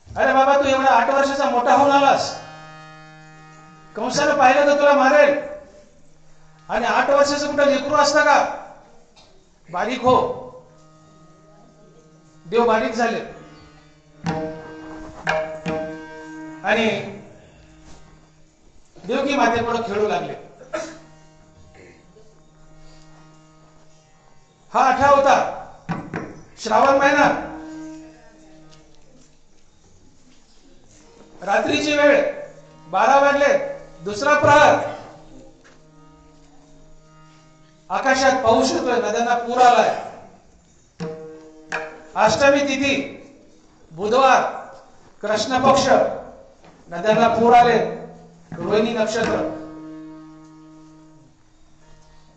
अरे बाबा, तू एवढा 8 वर्षाचा मोठा होऊन आलास. कंसानं पाहिलं तर तुला मारेल. आणि 8 वर्षाचं कुठं लेकरू असतं का? बारीक हो. देव बारीक झाले. आणि देवकी मातेपुढे खेळू लागले. हा 18 होता, श्रावण महिना, रात्रीची वेळ, 12 वाजले, दुसरा प्रहर. आकाशात पाऊस येतोय, नद्यांना पूर आलाय. अष्टमी तिथी, बुधवार, कृष्ण पक्ष, नद्यांना पूर आले, रोहिणी नक्षत्र.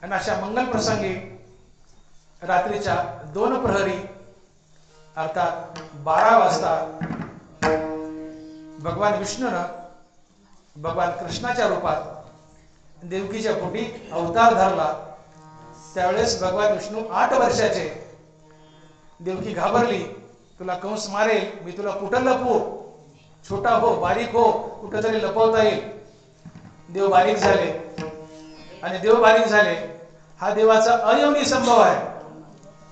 आणि अशा मंगल प्रसंगी रात्रीच्या 2 प्रहरी अर्थात 12 वाजता भगवान विष्णूनं भगवान कृष्णाच्या रूपात देवकीच्या पोटी अवतार धरला. त्यावेळेस भगवान विष्णू 8 वर्षाचे. देवकी घाबरली, तुला कंस मारेल, मी तुला कुठं लपवू, छोटा हो, बारीक हो, कुठं तरी लपवता येईल. देव बारीक झाले, आणि देव बारीक झाले हा देवाचा अयोनी संभव आहे.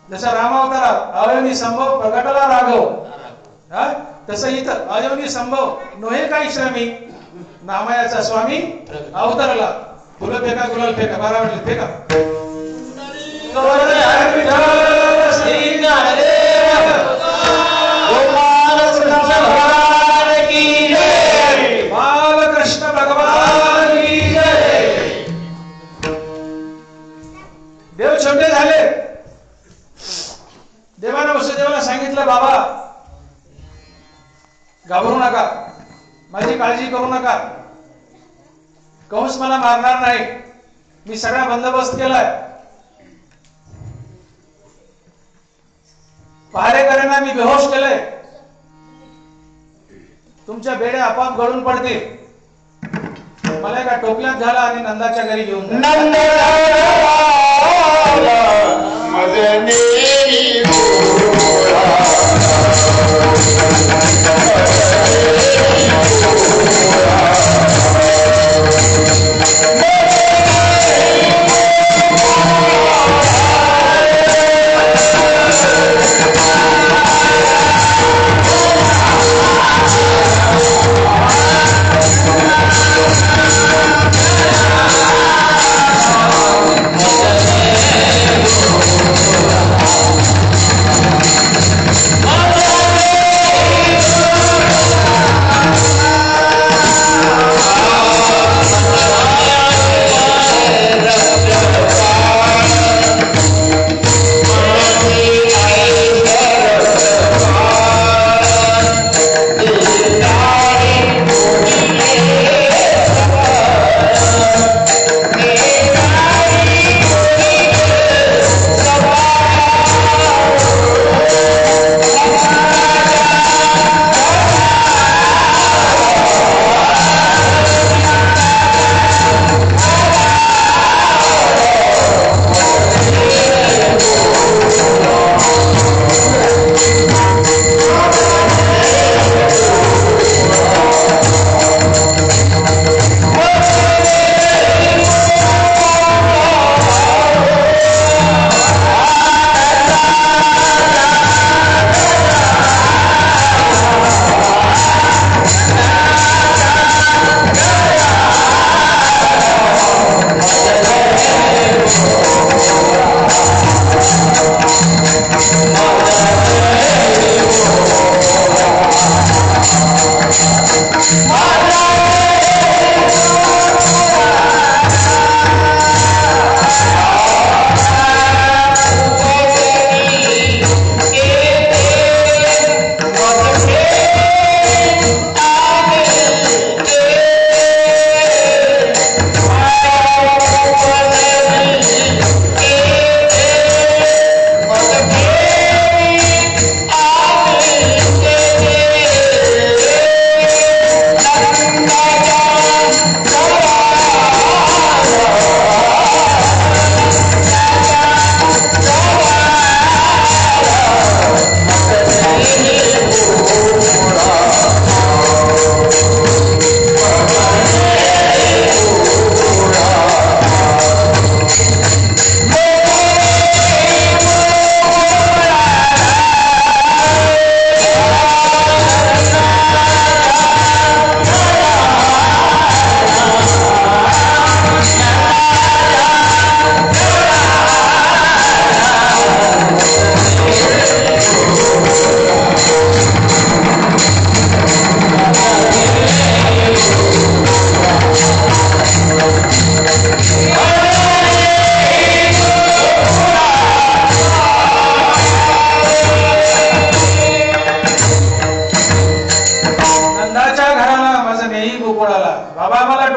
जसा रामावतारात अयोनी संभव प्रगटला राघव, तसं इथं अयोनी संभव नोहे काही श्रमी, नामयाचा स्वामी अवतरला. फुलं फेका, गुलाल फेका, 12 वाजले फेका. बालकृष्ण भगवान की जय. देव छोटे झाले. देवानं वसुदेवाला सांगितलं, बाबा घाबरू नका, माझी काळजी करू नका, कंस मला मारणार नाही, मी सगळा बंदोबस्त केलाय. पहारेकऱ्यांना मी बेहोश केलंय, तुमच्या बेड्या आपाप गळून पडतील. मला एका टोपल्यात घाला आणि नंदाच्या घरी घेऊन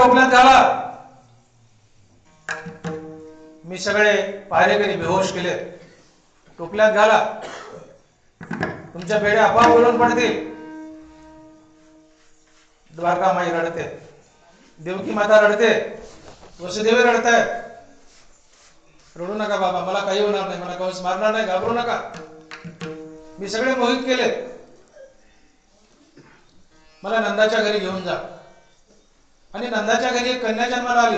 टोपल्यात घाला. मी सगळे पारेकरी बेहोश केले. टोपल्यात घाला. तुमच्या बेड्या आपोआप गळून पडतील. द्वारका माई रडते, देवकी माता रडते, वसुदेवी रडतायत. रडू नका बाबा, मला काही होणार नाही, मला कंस मारणार नाही, घाबरू नका. मी सगळे मोहित केले. मला नंदाच्या घरी घेऊन जा. आणि नंदाच्या घरी एक कन्या जन्माला आली,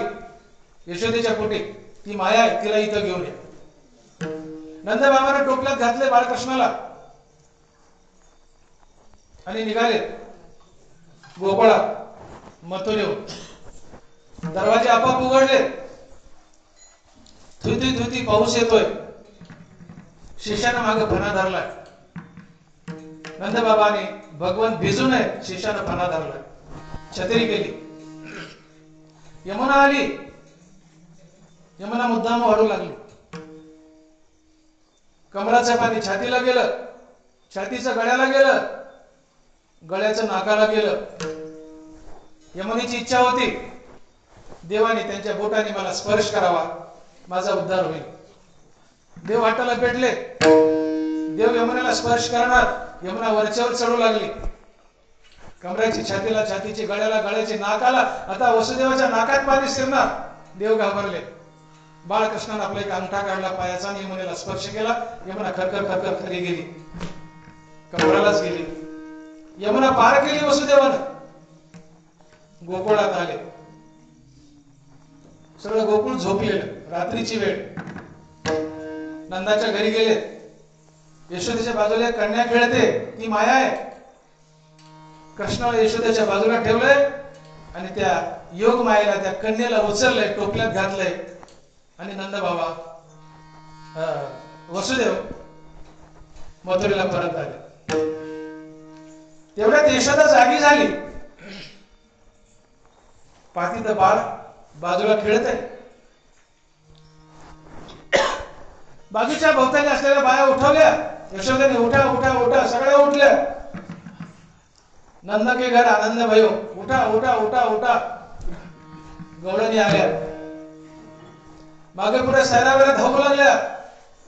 यशोदेच्या पोटी. ती माया आहे, तिला इथं घेऊन ये. नंद बाबाने टोपल्यात घातले बाळकृष्णाला आणि निघाले गोकुळा मथुरेहून. दरवाजे आपोआप उघडले. धुती धुती पाऊस येतोय. शिष्यानं मागे फणा धरलाय. नंदबाबाने भगवंत भिजू नये शिष्यानं फणा धरलाय. छत्री केली. यमुना आली. यमुना मुद्दाम वाढू लागली. कमळाचं पाणी छातीला गेलं, छातीचं गळ्याला गेलं, गळ्याचं नाकाला गेलं. यमुनेची इच्छा होती देवाने त्यांच्या बोटाने मला स्पर्श करावा, माझा उद्धार होईल. देव हाताला पेटले. देव यमुनेला स्पर्श करणार. यमुना वरच्यावर चढू लागली. कमळाची छातीला, छातीची गळ्याला, गळ्याची नाकाला. आता वसुदेवाच्या नाकात पाणी शिरणार. देव घाबरले. बाळकृष्णाने आपला एक अंगठा काढला पायाचा आणि यमुनेला स्पर्श केला. यमुना खरखर खरखर खाली गेली, कमळालाच गेली. यमुना पार केली वसुदेवानं. गोकुळात आले. सगळं गोकुळ झोपलेलं. रात्रीची वेळ. नंदाच्या घरी गेले. यशोदेच्या बाजूला कन्या खेळते, ती माया आहे. कृष्णाला यशोदेच्या बाजूला ठेवलंय आणि त्या योग मायेला, त्या कन्येला उचललंय, टोपल्यात घातलंय. आणि नंद बाबा वसुदेव मथुरेला परत आले. तेवढ्यात यशोदा जागी झाली. पातीत बाळ बाजूला खेळत आहे. बाजूच्या भोवताली असलेल्या बाया उठवल्या. यशोदेने उठा उठा उठा, सगळ्या उठल्या. नंद के घर आनंद भयो, उठा उठा उठा उठा. गवळणी आल्या. मागे पुढे सैरावेला धावू लागल्या.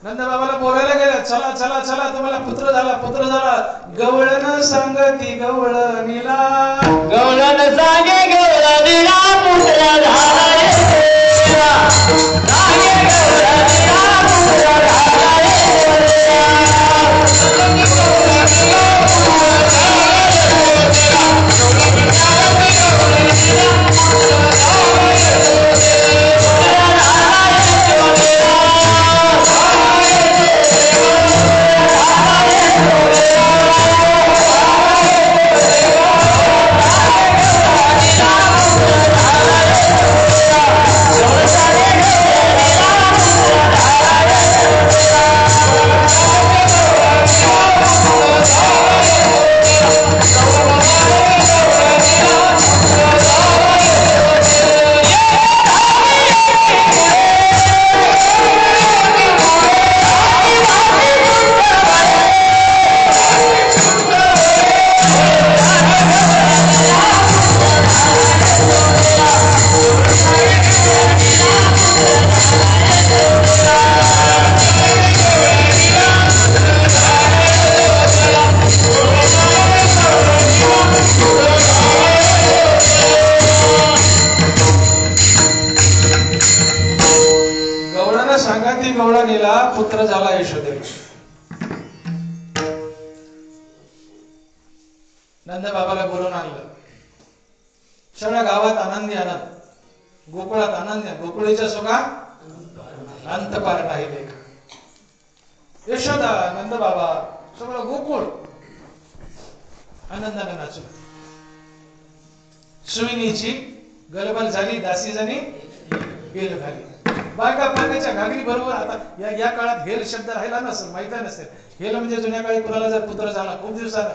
नंद बाबाला बोलायला गेल्या, चला चला चला, तुम्हाला पुत्र झाला, पुत्र झाला. गवळण सांगती गवळणीला, गवळण सांगे गवळणीला, पुत्र झाला रे देवा. सांगे गवळणीला, पुत्र झाला रे देवा. गवळणीला पुत्र झाला यशोदेव. नंद बाबाला बोलून आणलं. सगळ्या गावात आनंदी आनंद, गोकुळात आनंद. गोकुळीच्या सुखात अंत पार नाही लेख. यशोदा, नंद बाबा, सगळं गोकुळ आनंदाने नाचू. सुईनीची गलबल झाली, दासी जणी गेल झाली. बायका पाण्याच्या घागरी बरोबर. आता या काळात हेल शब्द राहिला नसेल, माहिती नसेल. हेल म्हणजे जुन्या काळी कुणाला जर पुत्र झाला खूप दिवसाला,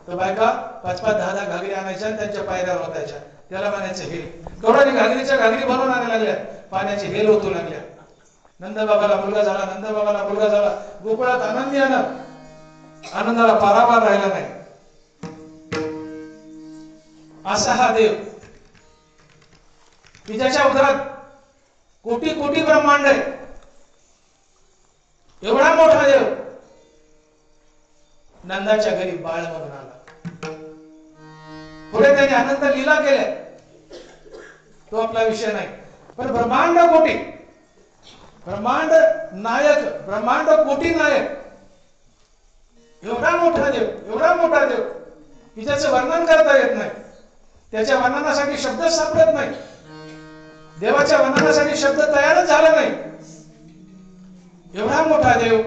तर बायका 5-5, 10-10 घागरी आणायच्या आणि त्यांच्या पायऱ्यावर होतायच्या. त्याला म्हणायचं हेल. कवडाने घागरीच्या घागरी बनवून आणायला लागल्या. पाण्याची हेल होतू लागल्या. नंदबाबाला मुलगा झाला, नंदबाबाला मुलगा झाला. गोकुळात आनंदी आनंद. आनंदाला पारावार राहिला नाही. असा हा देव की ज्याच्या उदरात कोटी कोटी ब्रह्मांड आहे, एवढा मोठा देव नंदाच्या घरी बाळ म्हणून आला. पुढे त्याने अनंत लीला केल्या, तो आपला विषय नाही. पण ब्रह्मांड कोटी, ब्रह्मांड नायक, ब्रह्मांड कोटी नायक, एवढा मोठा देव, एवढा मोठा देव की ज्याचं वर्णन करता येत नाही. त्याच्या वर्णनासाठी शब्द सापडत नाही. देवाच्या वर्णनासाठी शब्द तयारच झाला नाही. एवढा मोठा देव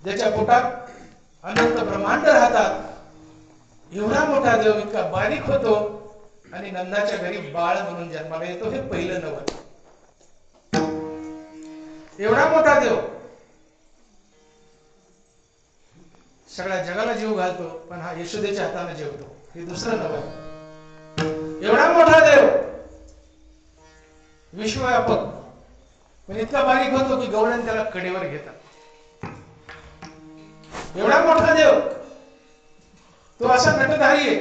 ज्याच्या पोटात अनंत ब्रह्मांड राहतात, एवढा मोठा देव इतका बारीक होतो आणि नंदाच्या घरी बाळ म्हणून जन्माला येतो. हे पहिलं नवल. एवढा मोठा देव सगळ्या जगाला जीव घालतो, पण हा यशोदेच्या हाताने जेवतो. हे दुसरं नवल. एवढा मोठा देव विश्वव्यापक, पण इतका बारीक होतो की गवळण त्याला कडेवर घेतात. एवढा मोठा देव तो असा नटधारी आहे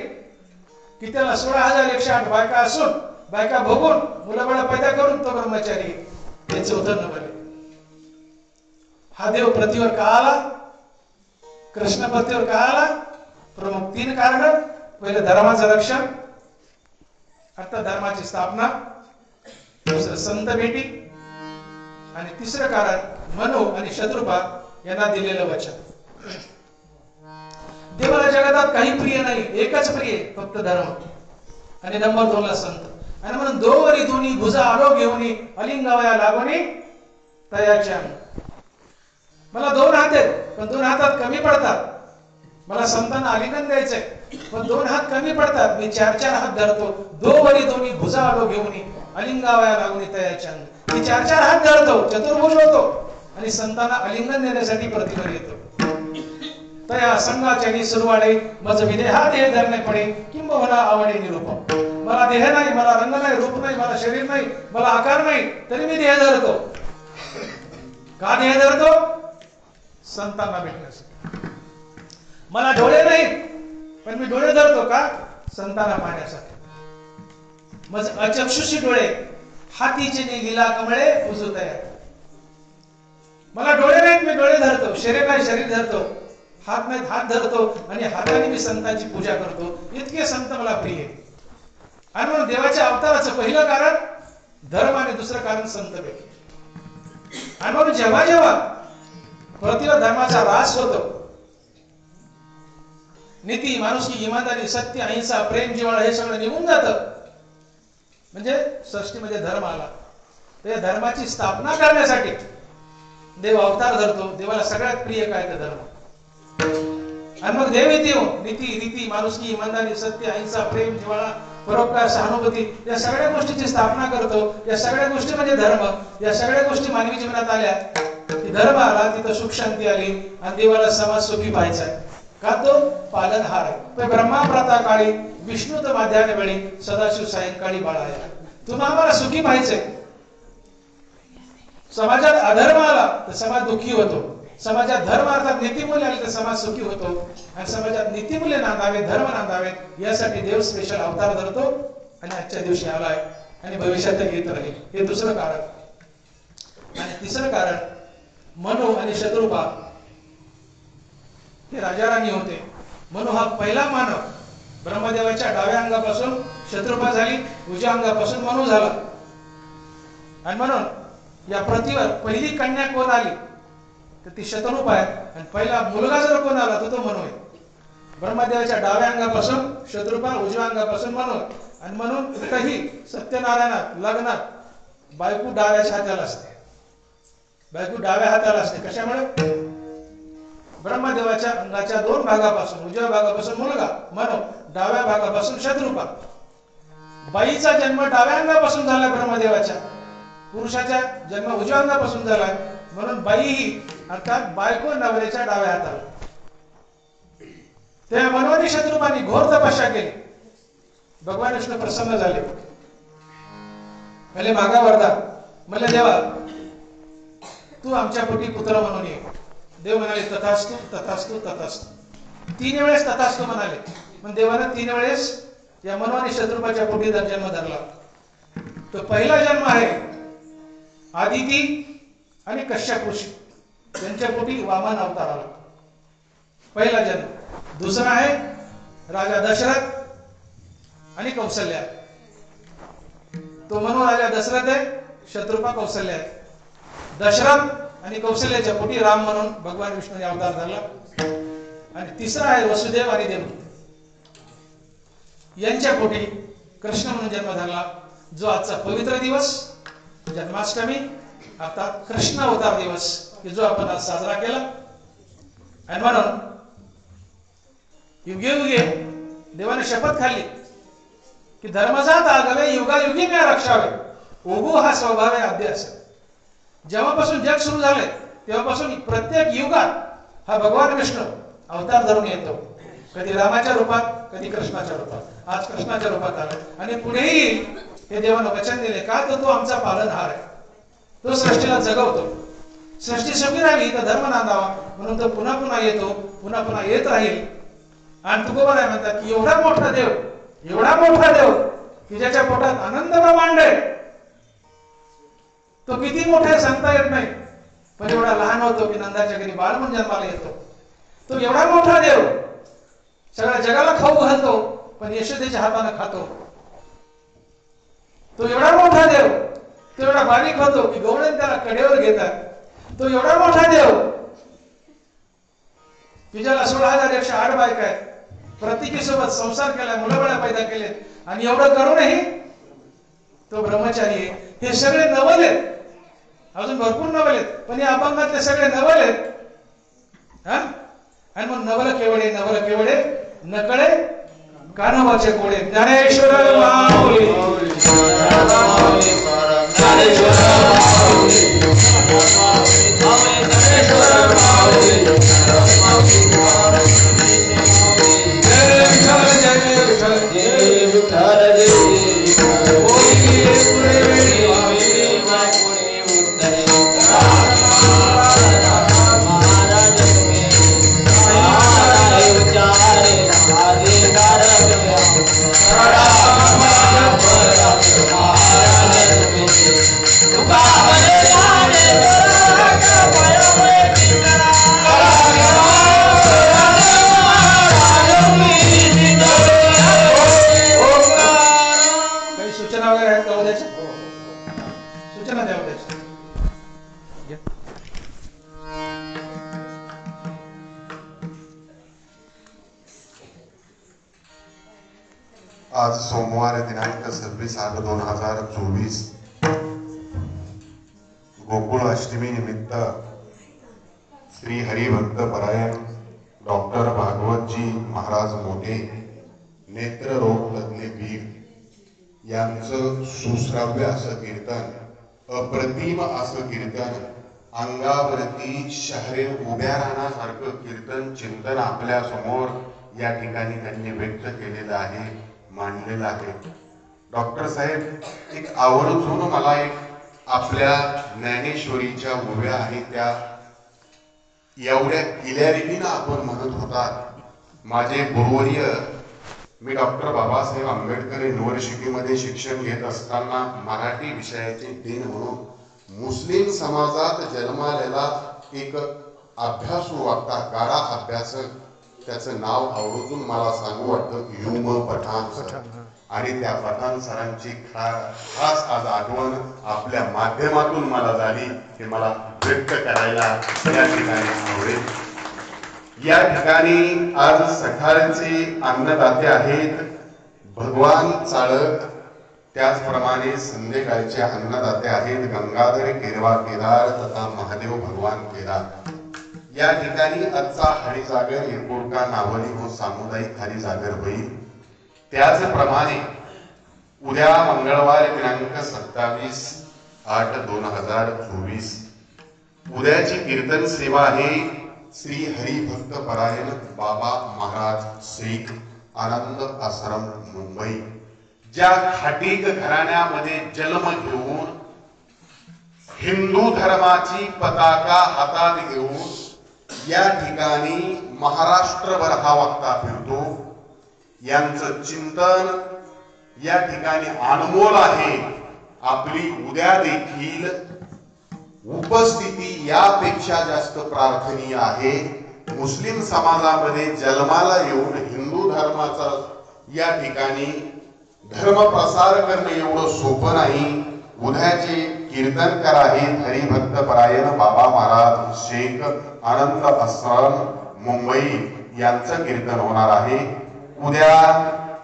की त्याला 16,108 बायका असून, बायका भोगून, मुलाबाळा पैदा करून तो ब्रह्मचारी. हे चौथं नवल आहे. हा देव पृथ्वीवर का आला? कृष्ण पृथ्वीवर का आला? प्रमुख 3 कारण. पहिलं धर्माचं रक्षण, अर्थात धर्माची स्थापना. दुसरं संत भेटी, आणि तिसरं कारण मनु आणि शत्रुपा यांना दिलेलं वचन. देवाला जगतात काही प्रिय नाही, एकच प्रिय, फक्त धर्म. आणि नंबर 2 ला संत. आणि म्हणून दोवरी दोन्ही भुजा आलो घेऊनी, अलिंगावया लागोनी तयाच्या. मला 2 हात आहेत, पण 2 हातात कमी पडतात. मला संतांना आलिंगन द्यायचंय, पण 2 हात कमी पडतात. मी 4-4 हात धरतो. दोवरी दोन्ही भुजा आलो घेऊनी, अलिंगावया लागोनी तयाच्या. मी 4-4 हात धरतो, चतुर्भुज होतो, आणि संतांना आलिंगन देण्यासाठी प्रतिभर येतो. तया संघाच्या सुरवाडे मज विदेहात हे धरणे पडे, किंबहुना आवडे निरूप. मला देह नाही, मला रंग नाही, रूप नाही, मला शरीर नाही, मला आकार नाही, तरी मी देह धरतो. का देह धरतो? संतांना भेटण्यासाठी. मला डोळे नाहीत, पण मी डोळे धरतो का? संतांना पाहण्यासाठी. मज अचक्षुषी डोळे, हातीचे लीला कमळे पुजू तयार. मला डोळे नाहीत, मी डोळे धरतो. शरीर नाही, शरीर धरतो. हात नाहीत, हात धरतो, आणि हाताने मी संतांची पूजा करतो. इतके संत मला प्रिय. आणि म्हणून देवाच्या अवताराचं पहिलं कारण धर्म, आणि दुसरं कारण संत भेट. आणि म्हणून जेव्हा जेव्हा पृथ्वीवर धर्माचा ऱ्हास होतो, नीती, माणुसकी, इमानदारी, सत्य, अहिंसा, प्रेम, जिव्हाळा हे सगळं निघून जातं. म्हणजे सृष्टीमध्ये धर्म आला. तर या धर्माची स्थापना करण्यासाठी देव अवतार धरतो. देवाला सगळ्यात प्रिय काय? तर धर्म. आणि मग देव येते, नीती, रीती, माणुसकी, इमानदारी, सत्य, अहिंसा, प्रेम, जिव्हाळा, परोपकार, सहानुभूती, या सगळ्या गोष्टीची स्थापना करतो. या सगळ्या गोष्टी म्हणजे धर्म. या सगळ्या गोष्टी मानवी जीवनात आल्या की धर्म आला, तिथं सुख शांती आली, आणि देवाला समाज सुखी पाहायचा आहे. का? तो पालनहार आहे. ब्रह्मा प्रातः काळी, विष्णू तर माध्याने वेळी, सदाशिव सायंकाळी बाळाया. तुम्हाला आम्हाला सुखी पाहायचंय. समाजात अधर्म आला तर समाज दुःखी होतो. समाजात धर्म अर्थात नीतिमूल्य आले तर समाज सुखी होतो. आणि समाजात नीतिमूल्य नांदावे, धर्म नांदावे, यासाठी देव स्पेशल अवतार धरतो, आणि आजच्या दिवशी आलाय, आणि भविष्यात येत राहील. हे दुसरं कारण. आणि तिसरं कारण मनु आणि शत्रुपा. हे राजा राणी होते. मनु हा पहिला मानव. ब्रह्मदेवाच्या डाव्या अंगापासून शत्रुपा झाली, उजव्या अंगापासून मनु झाला. आणि म्हणून या पृथ्वीवर पहिली कन्या कोण आली तर ती शतरूप आहे. आणि पहिला मुलगा जर कोण आला तर तो मनु आहे. ब्रह्मदेवाच्या डाव्या अंगापासून शत्रुपा, उजव्या अंगापासून मनु. आणि म्हणून इथंही सत्यनारायणात लग्नात बायको डाव्याच्या हाताला असते. बायको डाव्या हाताला असते. कशामुळे? ब्रह्मदेवाच्या अंगाच्या 2 भागापासून, उजव्या भागापासून मुलगा मनु, डाव्या भागापासून शत्रुपा. बाईचा जन्म डाव्या अंगापासून झाला ब्रह्मदेवाच्या. पुरुषाचा जन्म उजव्या अंगापासून झाला. म्हणून बाई ही अर्थात बायको नवऱ्याच्या डाव्या हाताला. तेव्हा मनु आणि शत्रुपांनी घोर तपस्या केली. भगवान विष्णू प्रसन्न झाले. भले मागा वरदान, म्हणले देवा तू आमच्या पोटी पुत्र म्हणून ये. देव म्हणाले तथास्तु, तथास्तु, तथास्तु. 3 वेळेस तथास्तु म्हणाले. पण देवानं 3 वेळेस या मनु आणि शत्रुपाच्या पोटी जन्म धरला. तो पहिला जन्म आहे आदिती आणि कश्यप ऋषी त्यांच्या पोटी वामन अवतार आला, पहिला जन्म. दुसरा आहे राजा दशरथ आणि कौशल्या. तो मनु राजा दशरथ आहे, शत्रुपा कौशल्या आहे. दशरथ आणि कौशल्याच्या पोटी राम म्हणून भगवान विष्णूने अवतार धरला. आणि तिसरा आहे वसुदेव आणि देवकी यांच्या पोटी कृष्ण म्हणून जन्म धरला, जो आजचा पवित्र दिवस जन्माष्टमी अर्थात कृष्ण अवतार दिवस की जो आपण आज साजरा केला. आणि म्हणून युगे युगे देवाने शपथ खाल्ली की धर्मजात आगवे युगायुगी मी रक्षावे, ओगू हा स्वभाव आहे अध्यास. जेव्हापासून जग सुरू झालंय तेव्हापासून प्रत्येक युगात हा भगवान विष्णू अवतार धरून येतो, कधी रामाच्या रूपात कधी कृष्णाच्या रूपात. आज कृष्णाच्या रूपात आला आणि पुढेही हे देवानं वचन दिले का तर तो आमचा पालनहार आहे, तो सृष्टीला जगवतो. सृष्टी सुखी राहिली तर धर्म नांदावा म्हणून तो पुन्हा पुन्हा येतो, पुन्हा पुन्हा येत राहील. आणि तुकोबर आहे म्हणतात की एवढा मोठा देव की ज्याच्या पोटात आनंद ब्रह्मांड आहे, तो किती मोठा आहे सांगता येत नाही, पण एवढा लहान होतो की नंदाच्या घरी बाळ म्हणून जन्माला येतो. तो एवढा मोठा देव सगळ्या जगाला खाऊ घालतो, पण यशोदेच्या हाताने खातो. तो एवढा मोठा देव, तो एवढा बारीक होतो की गवळण त्याला कडेवर घेतात. तो एवढा मोठा देव की ज्याला 16,108 बायका आहेत, प्रत्येकीसोबत संसार केलाय, मुलंबाळा पैदा केलेत, आणि एवढं करूनही तो ब्रह्मचारी आहे. हे सगळे नवल आहेत, अजून भरपूर नवल आहेत, पण या अभंगातले सगळे नवल आहेत. आणि मग नवल केवळे नकळे कान्होबाचे कोडे. ज्ञानेश्वर माऊली आज सोमवार दिनांक 26/8/2024 गोकुळ अष्टमी निमित्त श्री हरिभक्त परायण डॉक्टर भागवतजी महाराज मोठे नेत्ररोग तज्ञ वीर यांचं सुश्राव्य असं कीर्तन, अप्रतिम असं कीर्तन, अंगावरती शहरे उभ्या राहण्यासारखं कीर्तन चिंतन आपल्या समोर या ठिकाणी त्यांनी व्यक्त केलेलं आहे, मांडलेलं आहे. डॉक्टर साहेब एक आवर्जून मला एक आपल्या ज्ञानेश्वरीच्या उभ्या आहेत त्या एवढ्या क्लॅरिटीनं आपण म्हणत होतात. माझे गुरुवर्य मी डॉक्टर बाबासाहेब आंबेडकर युनिव्हर्सिटीमध्ये शिक्षण घेत असताना मराठी विषयाचे डीन म्हणून मुस्लिम समाजात जन्मालेला एक अभ्यासू वक्ता, कारा अभ्यासक, त्याचं नाव आवर्जून मला सांगू वाटतं युम पठाण सर. आणि त्या पठाण सरांची खास आज आठवण आपल्या माध्यमातून मला झाली, हे मला व्यक्त करायला या ठिकाणी आवडेल. या ठिकाणी आज सकाळचे अन्नदाते आहेत भगवान चाळक, त्याचप्रमाणे संध्याकाळचे अन्नदाते आहेत गंगाधर केरवा केदार तथा महादेव भगवान केदार. या ठिकाणी आजचा हरिजागर एकोडका नावली व सामुदायिक हरिजागर होईल. त्याचप्रमाणे उद्या मंगळवार दिनांक 27/8/2024 उद्याची कीर्तन सेवा आहे श्री हरिभक्त परायण बाबा महाराज शेख आनंद आश्रम मुंबई, ज्या खाटीक घराण्यामध्ये जन्म घेऊन हिंदू धर्माची पताका हातात घेऊन या ठिकाणी महाराष्ट्रभर हा वक्ता फिरतो. यांचं चिंतन या ठिकाणी अनमोल आहे. आपली उद्या देखील उपस्थिती यापेक्षा जास्त प्रार्थनीय आहे. मुस्लिम समाजामध्ये जन्माला येऊन हिंदू धर्माचा या ठिकाणी धर्म प्रसार करणं एवढं सोपं नाही. उद्याचे कीर्तनकार आहेत हरिभक्त परायण बाबा महाराज शेख अनंत आश्रम मुंबई यांचं कीर्तन होणार आहे. उद्या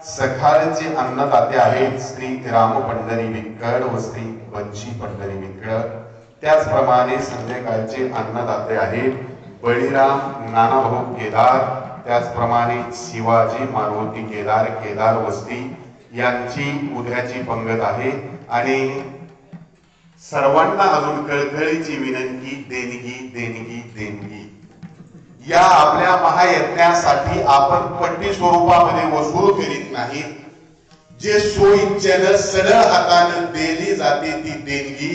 सकाळचे अन्नदाते आहेत श्री राम पंढरी विक्कड व श्री बच्ची पंढरी विक्कड. त्याचप्रमाणे संध्याकाळचे अन्नदाते आहेत बळीराम नानाभाऊ केदार, त्याचप्रमाणे शिवाजी मारुती केदार केदार वस्ती यांची उद्याची पंगत आहे. आणि सर्वांना अजून कळकळीची विनंती, देणगी देणगी देणगी. या आपल्या महायज्ञासाठी आपण पट्टी स्वरूपामध्ये वसूल करीत नाहीत. जे सोयीच्यानं सरळ हाताने दिली जाते ती देणगी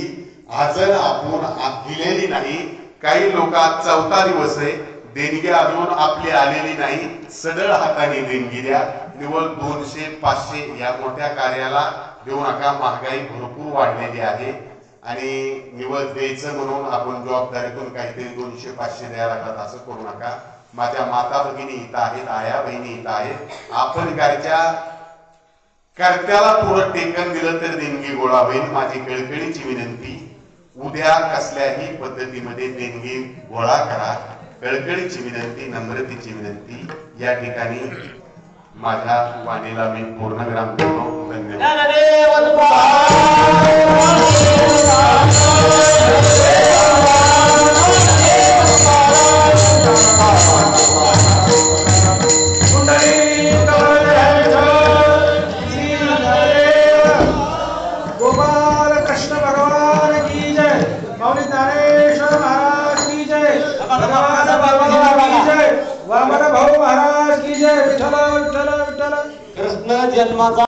अजून आपण दिलेली नाही. काही लोक आज 4था दिवस आहे, देणगी अजून आपली आलेली नाही. सरळ हाताने देणगी द्या. निवळ 200-500 या मोठ्या कार्याला देऊ नका. महागाई भरपूर वाढलेली आहे आणि निवळ द्यायचं म्हणून आपण जबाबदारीतून काहीतरी 200-500 द्यायला लागतात असं करू नका. माझ्या माता भगिनी इथं आहेत, आया बहिणी इथं आहेत. आपण कर्त्याला थोडं टेकन दिलं तर देणगी गोळा होईल. माझी कळकळीची विनंती, उद्या कसल्याही पद्धतीमध्ये देणगी गोळा करा. कळकळीची विनंती, नम्रतेची विनंती. या ठिकाणी माझ्या वाणीला मी पूर्णविराम देतो. धन्यवाद. गोपाल कृष्ण भगवान की जय. मौली ज्ञानेश्वर महाराज की जय. भगवान बाबा की जय. वामन भाऊ महाराज की जय. विठ्ठल विठ्ठल विठ्ठल. कृष्ण जन्माचा